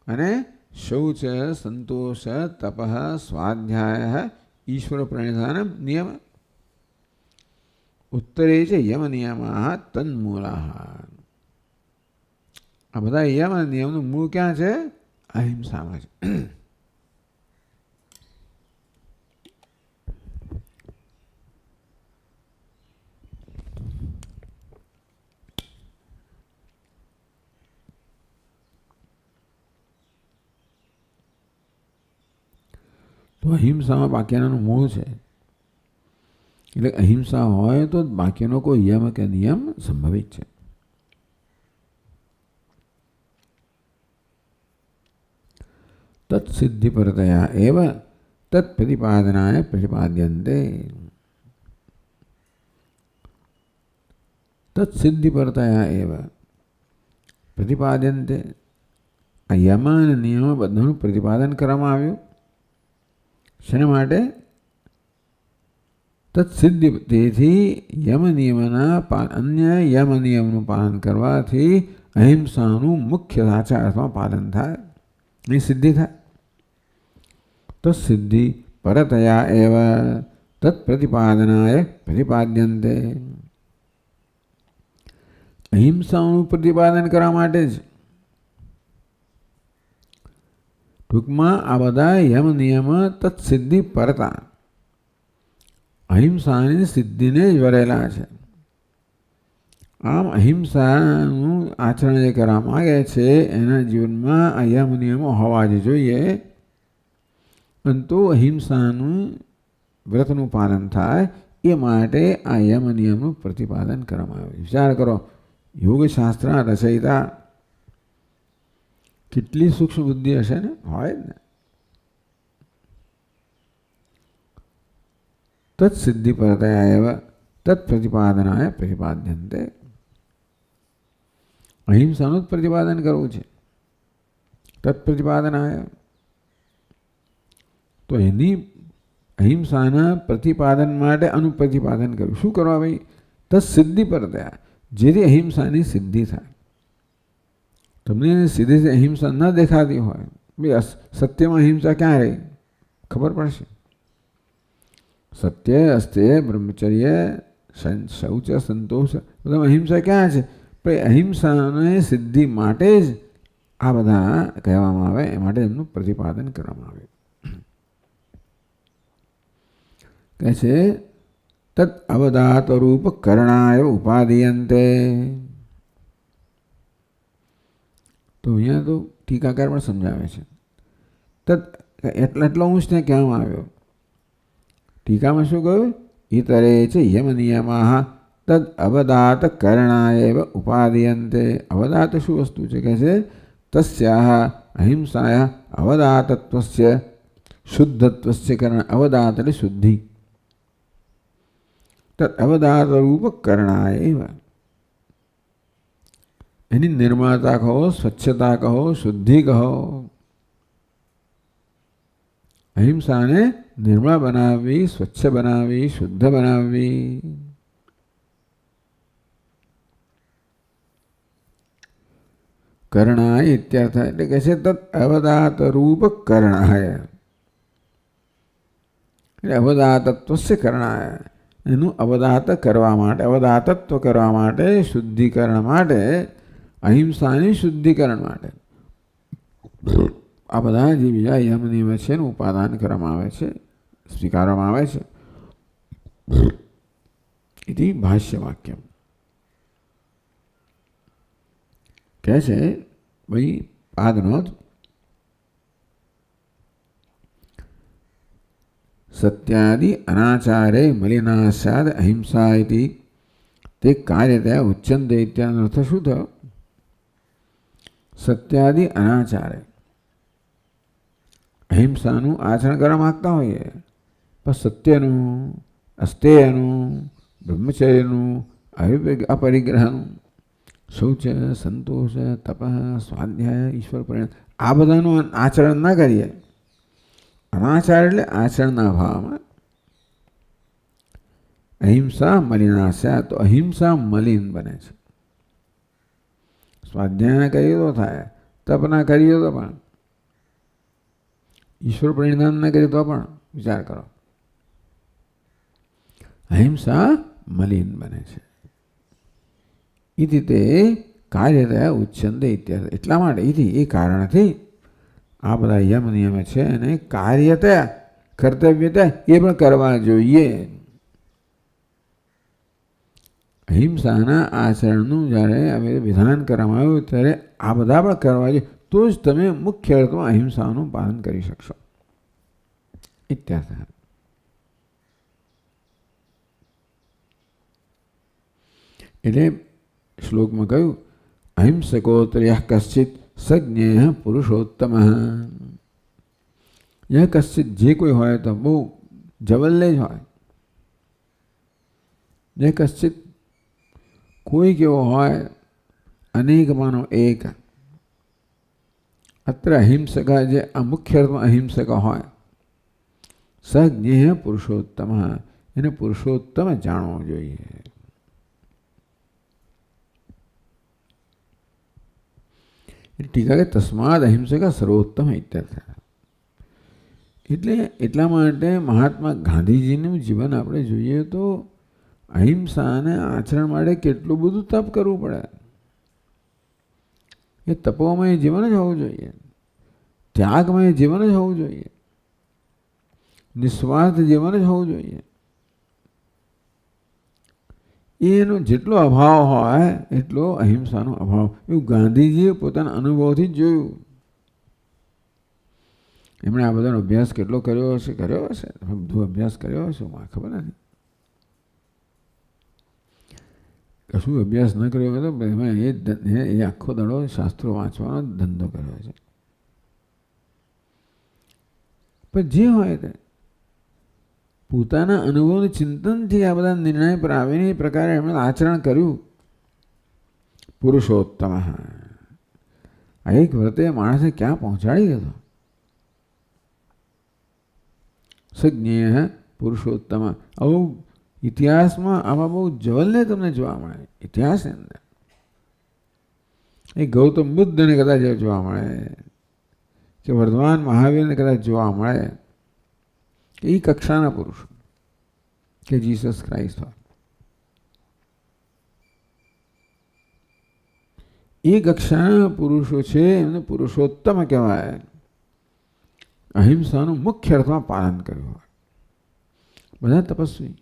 Speaker 1: અને શૌચ, સંતોષ, તપ, સ્વાધ્યાય, ઈશ્વર પ્રણિધાન નિયમ. ઉત્તરે છે યમ નિયમાઃ તન્મૂલાઃ. આ બધા યમ અને નિયમનું મૂળ ક્યાં છે? અહિંસામાં છે. તો અહિંસામાં બાકીનાનું મૂળ છે. એટલે અહિંસા હોય તો બાકીનો કોઈ યમ કે નિયમ સંભવિત છે. તત્સિદ્ધિ પરતયા એવ તત્પ્રતિપાદનાય પ્રતિપાદ્યન્તે. તત્સિદ્ધિ પરતયા એવ પ્રતિપાદ્યન્તે. આ યમ અને નિયમ બધાનું પ્રતિપાદન કરવામાં આવ્યું. શેના માટે? તત્સિદ્ધિ. તેથી યમ નિયમના અન્ય યમ નિયમનું પાલન કરવાથી અહિંસાનું મુખ્ય સાચા અર્થમાં પાલન થાય, એની સિદ્ધિ થાય. તત્સિદ્ધિ પરતયા એવ તત્પ્રતિપાદનાય પ્રતિપાદ્યન્તે. અહિંસાનું પ્રતિપાદન કરવા માટે જ ટૂંકમાં આ બધા યમ નિયમ તત્સિદ્ધિ પરતા અહિંસાની સિદ્ધિને જ વરેલા છે. આમ અહિંસાનું આચરણ જે કરવા માગે છે એના જીવનમાં આ યમ નિયમો હોવા જ જોઈએ. પરંતુ અહિંસાનું વ્રતનું પાલન થાય એ માટે આ યમ નિયમનું પ્રતિપાદન કરવામાં આવે. વિચાર કરો, યોગશાસ્ત્ર રચયિતા કેટલી સૂક્ષ્મ બુદ્ધિ હશે ને? હોય જ ને. તત્સિદ્ધિ પરતયા એવ તત્પ્રતિપાદનાય પ્રતિપાદ્યન્તે. અહિંસાનું જ પ્રતિપાદન કરવું છે. તત્પ્રતિપાદનાય તો એની અહિંસાના પ્રતિપાદન માટે અનુપ્રતિપાદન કરવું. શું કરવા ભાઈ? તત્સિદ્ધિ પરતયા, જેથી અહિંસાની સિદ્ધિ થાય. તમને સીધી અહિંસા ન દેખાતી હોય, ભાઈ સત્યમાં અહિંસા ક્યાં રહી? ખબર પડશે. સત્ય, અસ્થેય, બ્રહ્મચર્ય, શૌચ, સંતોષ, બધા અહિંસા ક્યાં છે? ભાઈ અહિંસાની સિદ્ધિ માટે જ આ બધા કહેવામાં આવે, એ માટે એમનું પ્રતિપાદન કરવામાં આવે. કહે છે તત્ અવદાત રૂપ કરણાય ઉપાદીયન્તે. તો અહીંયા તો ટીકાકાર પણ સમજાવે છે. તત્ એટલો અંશ ત્યાં કહેવામાં આવ્યો. ટીકામાં શું કહ્યું? ઇતરે છે યમ નિયમાઃ તદ અવદાત કરણાય ઉપાદીયન્તે. અવદાત શું વસ્તુ છે? કહે છે તસ્યાઃ અહિંસાયાઃ અવદાતત્વસ્ય શુદ્ધત્વસ્ય કરણ. અવદાત એટલે શુદ્ધિ. તદ અવદાત રૂપ કરણાય. એની નિર્મળતા કહો, સ્વચ્છતા કહો, શુદ્ધિ કહો. અહિંસાને નિર્મળ બનાવવી, સ્વચ્છ બનાવવી, શુદ્ધ બનાવવી. કર્ણાય ઇત્યર્થ એટલે કે છે તત્ અવદાત રૂપ કર્ણાય. એટલે અવદાતત્વસ્ય કર્ણાય, એનું અવદાત કરવા માટે, અવદાતત્વ કરવા માટે, શુદ્ધિકરણ માટે, અહિંસાની શુદ્ધિકરણ માટે આ બધા જે બીજા યમ નિયમ છે એનું ઉપાદાન કરવામાં આવે છે, સ્વીકારવામાં આવે છે. ઇતિ ભાષ્ય વાક્યમ કહે છે ભાઈ પાદનોત સત્યાદિ અનાચારે મલિનાશાદ અહિંસા ઇતિ તે કાર્યતયા ઉચ્ચંતે ઇત્યાનો અર્થ શું થયો? સત્યાદિ અનાચારે અહિંસાનું આચરણ કરવા માગતા હોઈએ પણ સત્યનું, અસ્તેયનું, બ્રહ્મચર્યનું, અપરિગ્રહનું, શૌચ, સંતોષ, તપ, સ્વાધ્યાય, ઈશ્વર પરિણામ આ બધાનું આચરણ ના કરીએ. અનાચાર એટલે આચરણના અભાવમાં. અહિંસા મલિનાશા તો અહિંસા મલિન બને છે. સ્વાધ્યાય કરીએ તો થાય, તપ ના કરીએ તો પણ, ઈશ્વર પરિણામ ના કરીએ તો પણ વિચાર કરો, અહિંસા મલિન બને છે. ઇતિ તે કાર્યતયા ઉચ્ચંતે ઇત્યર્થ એટલા માટે ઇતિ એ કારણથી આ બધા યમ નિયમ છે અને કાર્યતયા કર્તવ્યતા એ પણ કરવા જોઈએ. અહિંસાના આચરણનું જ્યારે હવે વિધાન કરવામાં આવ્યું ત્યારે આ બધા પણ કરવા જોઈએ, તો જ તમે મુખ્ય અર્થમાં અહિંસાનું પાલન કરી શકશો. ઇત્યર્થ. એટલે શ્લોકમાં કહ્યું અહિંસકોત્રયઃ કશ્ચિત સજ્ઞેય પુરુષોત્તમ. યહ કશ્ચિત જે કોઈ હોય તો બહુ જવલ્લે જ હોય. જે કશ્ચિત કોઈ કેવો હોય, અનેકમાંનો એક. અત્ર અહિંસક જે આ મુખ્ય અર્થમાં અહિંસક હોય, સજ્ઞેય પુરુષોત્તમ એને પુરુષોત્તમ જાણવો જોઈએ. ટીકા કે તસ્માદ અહિંસક સર્વોત્તમ ઇત્યર્થ. એટલે એટલા માટે મહાત્મા ગાંધીજીનું જીવન આપણે જોઈએ તો અહિંસાને આચરણ માટે કેટલું બધું તપ કરવું પડે. એ તપોમય જીવન જ હોવું જોઈએ, ત્યાગમય જીવન જ હોવું જોઈએ, નિસ્વાર્થ જીવન જ હોવું જોઈએ. એનો જેટલો અભાવ હોય એટલો અહિંસાનો અભાવ. એવું ગાંધીજીએ પોતાના અનુભવથી જ જોયું. એમણે આ બધાનો અભ્યાસ કેટલો કર્યો હશે, બધો અભ્યાસ કર્યો હશે, મને ખબર નથી. કશું અભ્યાસ ન કર્યો હતો એમાં એ આખો દાડો શાસ્ત્રો વાંચવાનો ધંધો કર્યો છે. પણ જે હોય તે પોતાના અનુભવનું ચિંતનથી આ બધા નિર્ણય પર આવીને એ પ્રકારે એમણે આચરણ કર્યું. પુરુષોત્તમ આ એક વ્રતે માણસે ક્યાં પહોંચાડી દીધો. સજ્ઞેય પુરુષોત્તમ આવું ઇતિહાસમાં આવા બહુ જવલ્લે તમને જોવા મળે. ઇતિહાસની અંદર એ ગૌતમ બુદ્ધને કદાચ જોવા મળે કે વર્ધમાન મહાવીરને કદાચ જોવા મળે કે એ કક્ષાના પુરુષો કે જીસસ ક્રાઇસ્ટ હોય. એ કક્ષાના પુરુષો છે એમને પુરુષોત્તમ કહેવાય. અહિંસાનું મુખ્ય અર્થમાં પાલન કર્યું હોય. બધા તપસ્વી,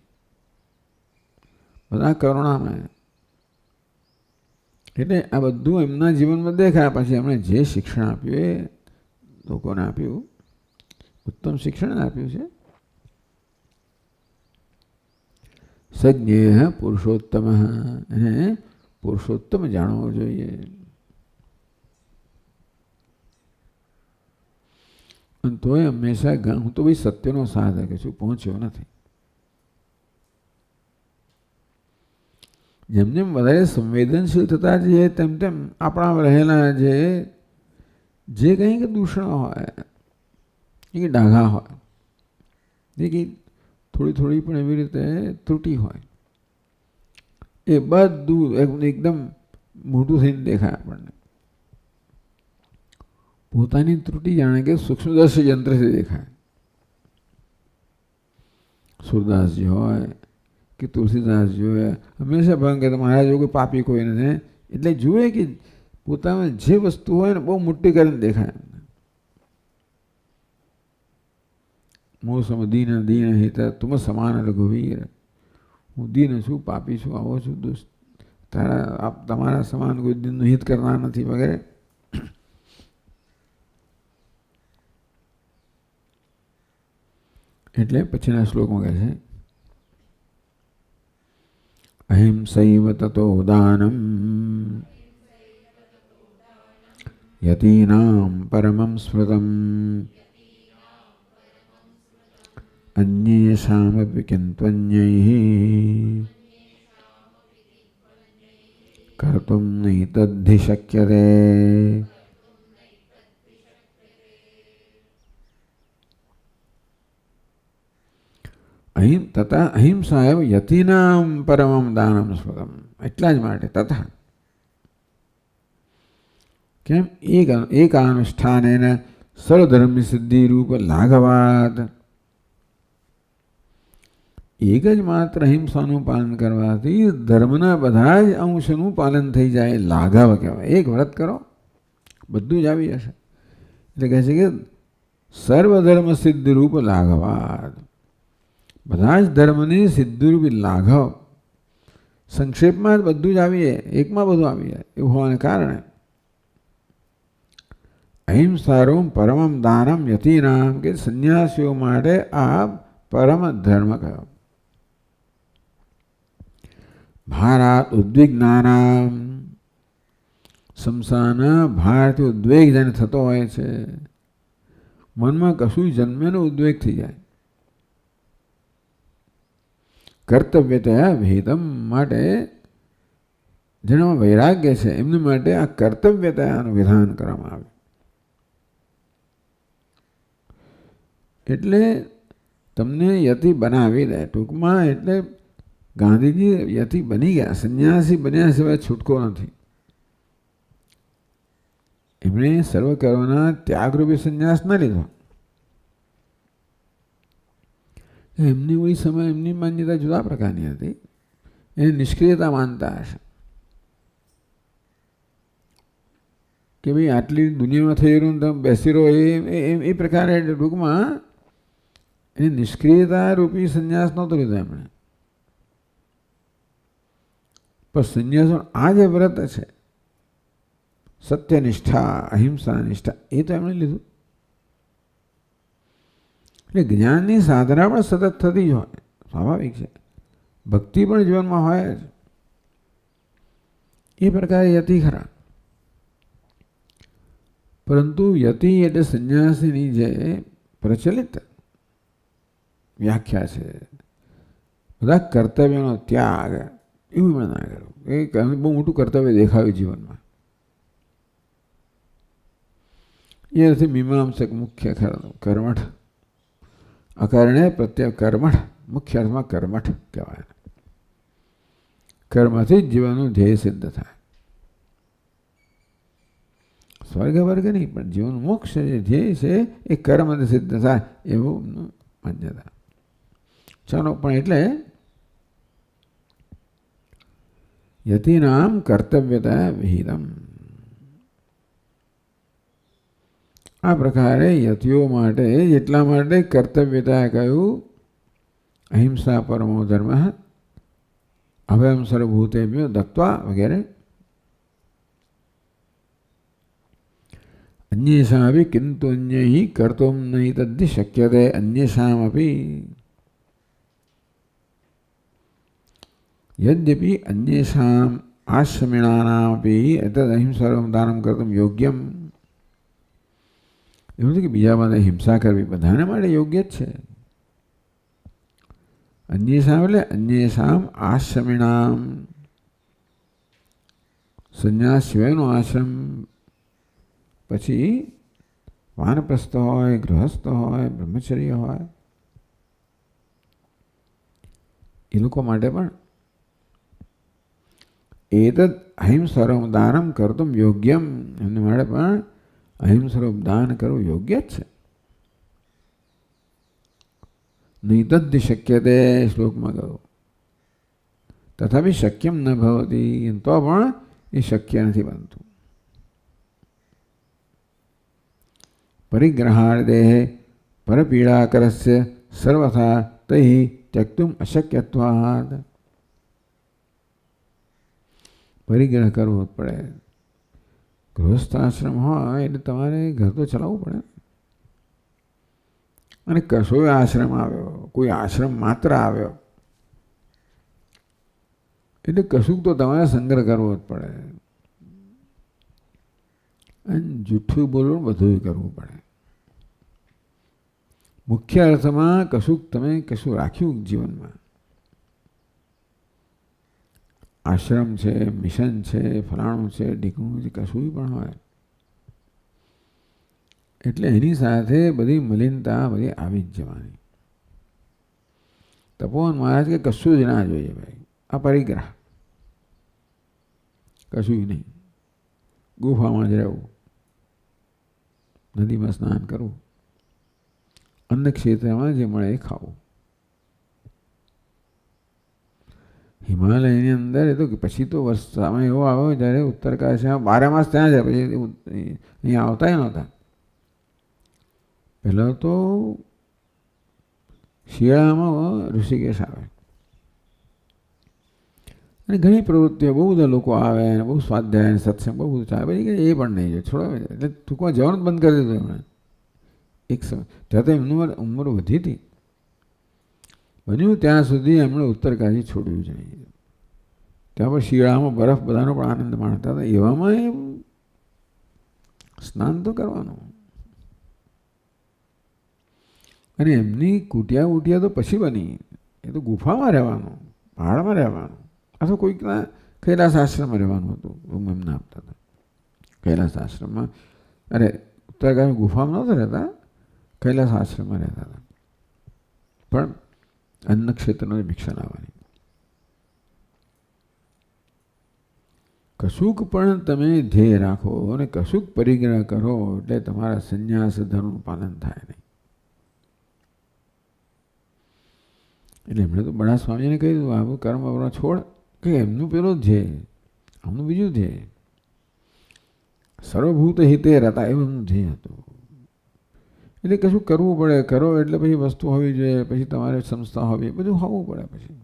Speaker 1: બધા કરુણામય. એટલે આ બધું એમના જીવનમાં દેખાય. પછી એમણે જે શિક્ષણ આપ્યું એ લોકોને આપ્યું, ઉત્તમ શિક્ષણ આપ્યું છે. સજ્ઞેય પુરુષોત્તમ એને પુરુષોત્તમ જાણવો જોઈએ. અને તોય હંમેશા હું તો ભાઈ સત્યનો સાધક છું, પહોંચ્યો નથી. જેમ જેમ વધારે સંવેદનશીલ થતા જઈએ તેમ તેમ આપણામાં રહેલા જે કંઈક દૂષણો હોય એ ડાઘા હોય એ કંઈ થોડી થોડી પણ એવી રીતે ત્રુટી હોય એ બધું એકદમ મોટું થઈને દેખાય આપણને. પોતાની ત્રુટિ જાણે કે સૂક્ષ્મદર્શી યંત્રથી દેખાય. સુરદાસજી હોય કે તુલસીદાસજી હોય હંમેશા ભગવાન કહેતા મારા જો કોઈ પાપી કોઈ નથી એટલે જુએ કે પોતામાં જે વસ્તુ હોય ને બહુ મોટી કરીને દેખાય. મોસમ દીન દીન હિત તુમ સમાન રઘુવીર, હું દીન છું, પાપી છું, આવો છું, દુષ્ટ તમારા સમાન કોઈ દીનનું હિત કરનાર નથી વગેરે. એટલે પછીના શ્લોકમાં કહે છે અહિંસૈવ તતો દાનમ યતીનામ પરમં સ્મૃતમ અન્યેષામપી કિંત્વન્યૈઃ કર્તુમ નૈતદ્ધિ શક્યતે. તથા અહિંસા એવ યતિનામ પરમમ દાનમ સ્મૃતમ. એટલા જ માટે તથા કેમ એક અનુષ્ઠાનેન સર્વધર્મ સિદ્ધિ રૂપ લાઘવાત. એક જ માત્ર અહિંસાનું પાલન કરવાથી ધર્મના બધા જ અંશનું પાલન થઈ જાય. લાઘવ કહેવાય. એક વ્રત કરો બધું જ આવી જશે. એટલે કહે છે કે સર્વધર્મ સિદ્ધિ રૂપ લાઘવાત. બધા જ ધર્મની સિદ્ધિરૂપી લાઘવ સંક્ષેપમાં જ બધું જ આવી જાય, એકમાં બધું આવી જાય એવું હોવાને કારણે અહિંસારૂપ પરમમ દાનમ યતિનામ કે સંન્યાસીઓ માટે આ પરમ ધર્મ કયો. ભારાત ઉદ્વિગ્નાનામ, સંસારના ભારથી ઉદ્વેગ જેને થતો હોય છે, મનમાં કશું જન્મેનો ઉદ્વેગ થઈ જાય. કર્તવ્યતયા વિહિતમ, માટે જેનામાં વૈરાગ્ય છે એમની માટે આ કર્તવ્યતાનું વિધાન કરવામાં આવે. એટલે તમને યતિ બનાવી દે ટૂંકમાં. એટલે ગાંધીજી યતિ બની ગયા, સંન્યાસી બન્યા સિવાય છૂટકો નથી. એમણે સર્વ કર્મના ત્યાગરૂપી સંન્યાસ ન લીધો. એમની કોઈ સમય એમની માન્યતા જુદા પ્રકારની હતી, એને નિષ્ક્રિયતા માનતા હશે કે ભાઈ આટલી દુનિયામાં થઈ રહ્યું તમે બેસી રહો એ પ્રકારે. ટૂંકમાં એની નિષ્ક્રિયતા રૂપી સંન્યાસ નહોતો લીધો એમણે. પણ સંન્યાસ આ જે વ્રત છે સત્યનિષ્ઠા અહિંસા નિષ્ઠા એ તો એમણે લીધું. એટલે જ્ઞાનની સાધના પણ સતત થતી જ હોય, સ્વાભાવિક છે. ભક્તિ પણ જીવનમાં હોય જ. એ પ્રકારે યતિ ખરા. પરંતુ યતિ એટલે સંન્યાસીની જે પ્રચલિત વ્યાખ્યા છે બધા કર્તવ્યનો ત્યાગ, એવું એમણે ના કર્યું. એ બહુ મોટું કર્તવ્ય દેખાયું જીવનમાં. એ નથી મીમાંસક મુખ્ય કર્મઠ અકારણે પ્રત્યે કર્મઠ, મુખ્ય અર્થમાં કર્મઠ કહેવાય. કર્મથી જ જીવનનું ધ્યેય સિદ્ધ થાય. સ્વર્ગ વર્ગ નહીં પણ જીવન મોક્ષ જે ધ્યેય છે એ કર્મથી સિદ્ધ થાય એવું માન્યતા. ચાલો, પણ એટલે યતિનામ કર્તવ્યતા વિહિતમ. આ પ્રકારે યતિઓ માટે એટલા માટે કર્તવ્યતા કહ્યું અહિંસા પરમો ધર્મ અભયમ સર્વભૂતેભ્યો દત્વા વગેરે. અન્યેષામપી કિંતુ અન્યૈઃ કર્તુમ નૈતદ્ધિ શક્યતે. અન્યેષામપી યદ્યપિ અન્યેષામ આશ્રમિણાનામપી એતદ અહિંસા દાનમ કર્તુમ યોગ્યમ. એવું નથી કે બીજા માટે હિંસા કરવી, બધાને માટે યોગ્ય જ છે. અન્યેષામ એટલે અન્યેષામ આશ્રમિણામ, સંન્યાસ સિવાયનો આશ્રમ પછી વાનપ્રસ્થ હોય, ગૃહસ્થ હોય, બ્રહ્મચર્ય હોય, એ લોકો માટે પણ એતદ અહિંસરમ દાનમ કર્તુમ યોગ્યમ, એમને માટે પણ અહિંસરમ દાન કરવું યોગ્ય જ છે. નૈતદ્ શક્યતે શ્લોકમાં કહ્યું, તથાપિ શક્યમ ન ભવતી, તો પણ એ શક્ય નથી બનતું. પરિગ્રહાર્થે પરપીડાકરસ્ય સર્વથા તૈ ત્યક્તુમ અશક્યત્વાદ. પરિગ્રહ કરવો જ પડે. ગૃહસ્થાશ્રમ હોય એટલે તમારે ઘર તો ચલાવવું પડે. અને કશો આશ્રમ આવ્યો, કોઈ આશ્રમ માત્ર આવ્યો એટલે કશુંક તો તમારે સંગ્રહ કરવો જ પડે. અને જૂઠું બોલવું, બધું કરવું પડે. મુખ્ય અર્થમાં કશુંક તમે કશું રાખ્યું જીવનમાં. આશ્રમ છે, મિશન છે, ફલાણું છે, ઢીકણું છે, કશું પણ હોય એટલે એની સાથે બધી મલિનતા બધી આવી જ જવાની. તપોવન મહારાજ કે કશું જ ના જોઈએ ભાઈ, આ પરિગ્રહ કશું નહીં. ગુફામાં જ રહેવું, નદીમાં સ્નાન કરવું, અન્ન ક્ષેત્રમાં જે મળે એ ખાવું. હિમાલયની અંદર એ તો પછી તો વર્ષમાં એવો આવ્યો જ્યારે ઉત્તરકાશીમાં 12 માસ ત્યાં જાય, પછી અહીંયા આવતા નહોતા. પહેલાં તો શિયાળામાં ઋષિકેશ આવે અને ઘણી પ્રવૃત્તિઓ, બહુ બધા લોકો આવે અને બહુ સ્વાધ્યાય સત્સંગ બહુ બધું ચાલે. પછી એ પણ નહીં જોઈએ, છોડો. એટલે ટૂંકમાં જવાનું બંધ કરી દીધું એમણે. એક સમય ત્યાં તો એમની ઉંમર વધી હતી, બન્યું ત્યાં સુધી એમણે ઉત્તરકાશી છોડ્યું છે નહીં. ત્યાં પણ શિયાળામાં બરફ બધાનો પણ આનંદ માણતા હતા. એવામાં એમ સ્નાન તો કરવાનું. અને એમની કુટિયા ઉટિયા તો પછી બની, એ તો ગુફામાં રહેવાનું, પહાડમાં રહેવાનું, અથવા કોઈકના કૈલાસ આશ્રમમાં રહેવાનું હતું. રૂમ એમને આપતા હતા કૈલાસ આશ્રમમાં. અરે ઉત્તરકાશી ગુફામાં નહોતા રહેતા, કૈલાસ આશ્રમમાં રહેતા હતા. પણ અન્ન ક્ષેત્રનો ભિક્ષા લાવવાની. કશુંક પણ તમે ધ્યેય રાખો અને કશુંક પરિગ્રહ કરો એટલે તમારા સંન્યાસ ધર્મનું પાલન થાય નહીં. એટલે એમણે તો બડા સ્વામીને કહી દીધું, આવું કર્મ આપણા છોડ, કે એમનું પેલો ધ્યેય, આમનું બીજું ધ્યેય. સર્વભૂત હિતે રતા, એવું એમનું ધ્યેય હતું. એટલે કશું કરવું પડે, કરો એટલે પછી વસ્તુ હોવી જોઈએ, પછી તમારે સંસ્થા હોવી, બધું હોવું પડે. પછી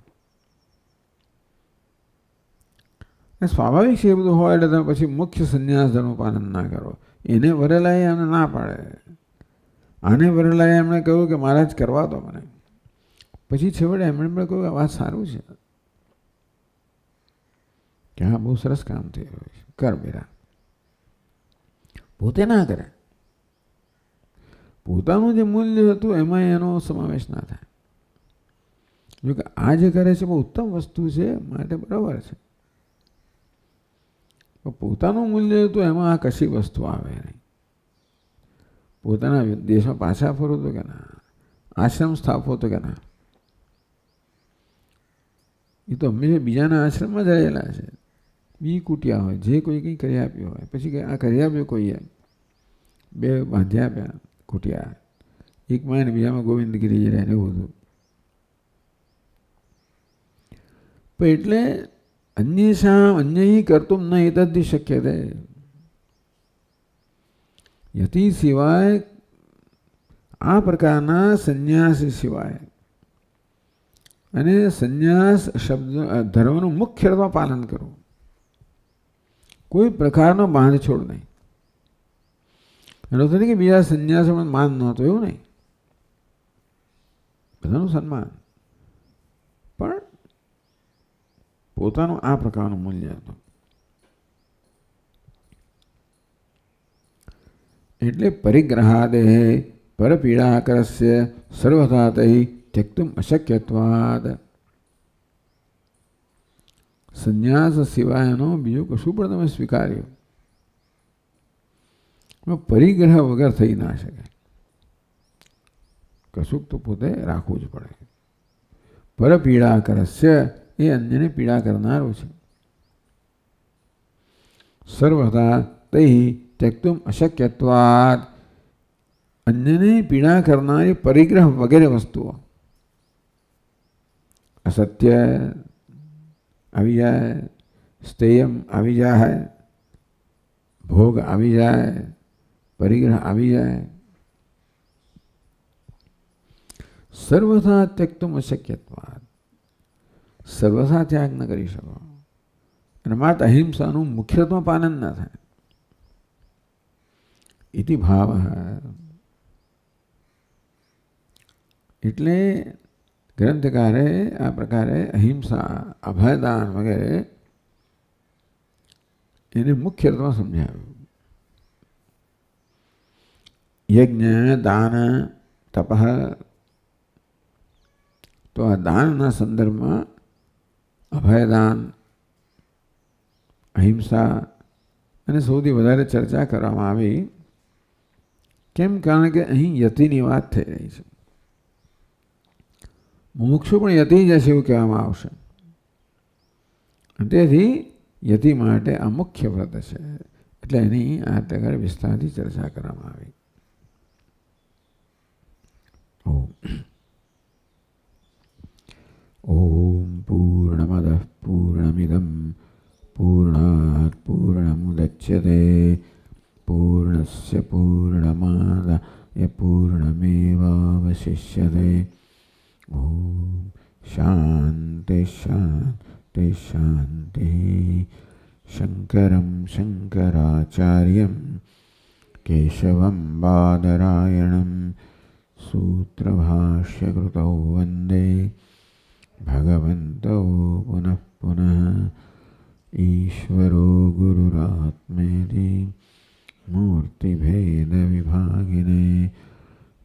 Speaker 1: સ્વાભાવિક છે એ બધું હોય એટલે તમે પછી મુખ્ય સંન્યાસ ધર્મનું પાલન ના કરો. એને વરેલાએ એમને ના પાડે, આને વરેલાએ એમણે કહ્યું કે મહારાજ કરવા દો મને. પછી છેવટે એમણે કહ્યું કે આ વાત સારું છે, કે હા બહુ સરસ કામ થઈ રહ્યું છે, કર બેરા. પોતે ના કરે, પોતાનું જે મૂલ્ય હતું એમાં એનો સમાવેશ ના થાય. જો કે આ જે કરે છે બહુ ઉત્તમ વસ્તુ છે, માટે બરાબર છે. પોતાનું મૂલ્ય હતું એમાં આ કશી વસ્તુ આવે નહીં. પોતાના દેશમાં પાછા ફરો તો કે ના, આશ્રમ સ્થાપો તો કે ના. એ તો હંમેશા બીજાના આશ્રમમાં જ રહેલા છે. બી કુટિયા હોય, જે કોઈ કંઈ કરી આપ્યું હોય, પછી કે આ કરી આપ્યું કોઈએ, 2 બાંધી આપ્યા કુટિયા, એકમાં એને બીજામાં ગોવિંદગીરી રહે ને એવું બધું. પણ એટલે અન્ય કરતું ન એતદ્ શક્યતે. યતિ સિવાય, આ પ્રકારના સંન્યાસ સિવાય, અને સંન્યાસ શબ્દ ધર્મનું મુખ્ય અર્થમાં પાલન કરવું, કોઈ પ્રકારનો બાંધછોડ નહીં. એનો તો નહીં કે બીજા સંન્યાસોમાં માન નહોતું, એવું નહીં, બધાનું સન્માન, પણ પોતાનું આ પ્રકારનું મૂલ્ય હતું. એટલે પરિગ્રહાદે પરપીડાકરસ્ય સર્વથા તૈ ત્યક્તુમ અશક્યત્વાદ. સંન્યાસ સિવાયનો બીજું કશું પણ તમે સ્વીકાર્યો, પરિગ્રહ વગર થઈ ના શકે. કશુંક તો પોતે રાખવું જ પડે. પર પીડા કરસ્ય, એ અન્યને પીડા કરનારો છે. સર્વથા તૈ ત્યક્તુમ અશક્યત્વાદ, અન્યને પીડા કરનારી પરિગ્રહ વગેરે વસ્તુઓ, અસત્ય આવી જાય, સ્તેયમ આવી જાય, ભોગ આવી જાય, પરિગ્રહ આવી જાય. સર્વથા ત્યક્તુમ અશક્યત્વાદ, સર્વથા ત્યાગ ન કરી શકો. અને માત્ર અહિંસાનું મુખ્યત્વ પાલન ના થાય. ઇતિ ભાવ. એટલે ગ્રંથકારે આ પ્રકારે અહિંસા, અભયદાન વગેરે એને મુખ્યત્વ સમજાવ્યું. યજ્ઞ, દાન, તપ, તો આ દાનના સંદર્ભમાં અભયદાન, અહિંસા અને સૌથી વધારે ચર્ચા કરવામાં આવી. કેમ? કારણ કે અહીં યતિની વાત થઈ રહી છે. મુમુક્ષુ પણ યતિ જ હશે એવું કહેવામાં આવશે. તેથી યતિ માટે આ મુખ્ય વ્રત છે. એટલે એની આ પ્રકારે વિસ્તારથી ચર્ચા કરવામાં આવી. ઓમ પૂર્ણમદ પૂર્ણમિદમ પૂર્ણાત પૂર્ણમુદચ્યતે પૂર્ણસ્ય પૂર્ણમાદાય પૂર્ણમેવાવશિષ્યતે. ઓમ શાંતિ શાંતિ શાંતિ. શંકરમ શંકરાચાર્યમ કેશવમ બાદરાયણમ સૂત્રભાષ્યકૃતૌ વંદે ભગવन्तौ પુનઃ પુનઃ. ઈશ્વરો ગુરુરાત્મેતિ મૂર્તિભેદવિભાગિને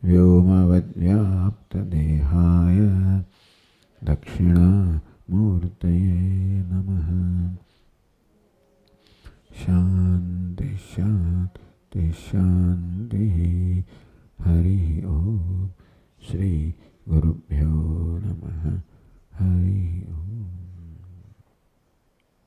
Speaker 1: વ્યોમવદ્વ્યાપ્તદેહાય દક્ષિણામૂર્તયે નમઃ. શાંતિ શાંતિ શાંતિ. હરિ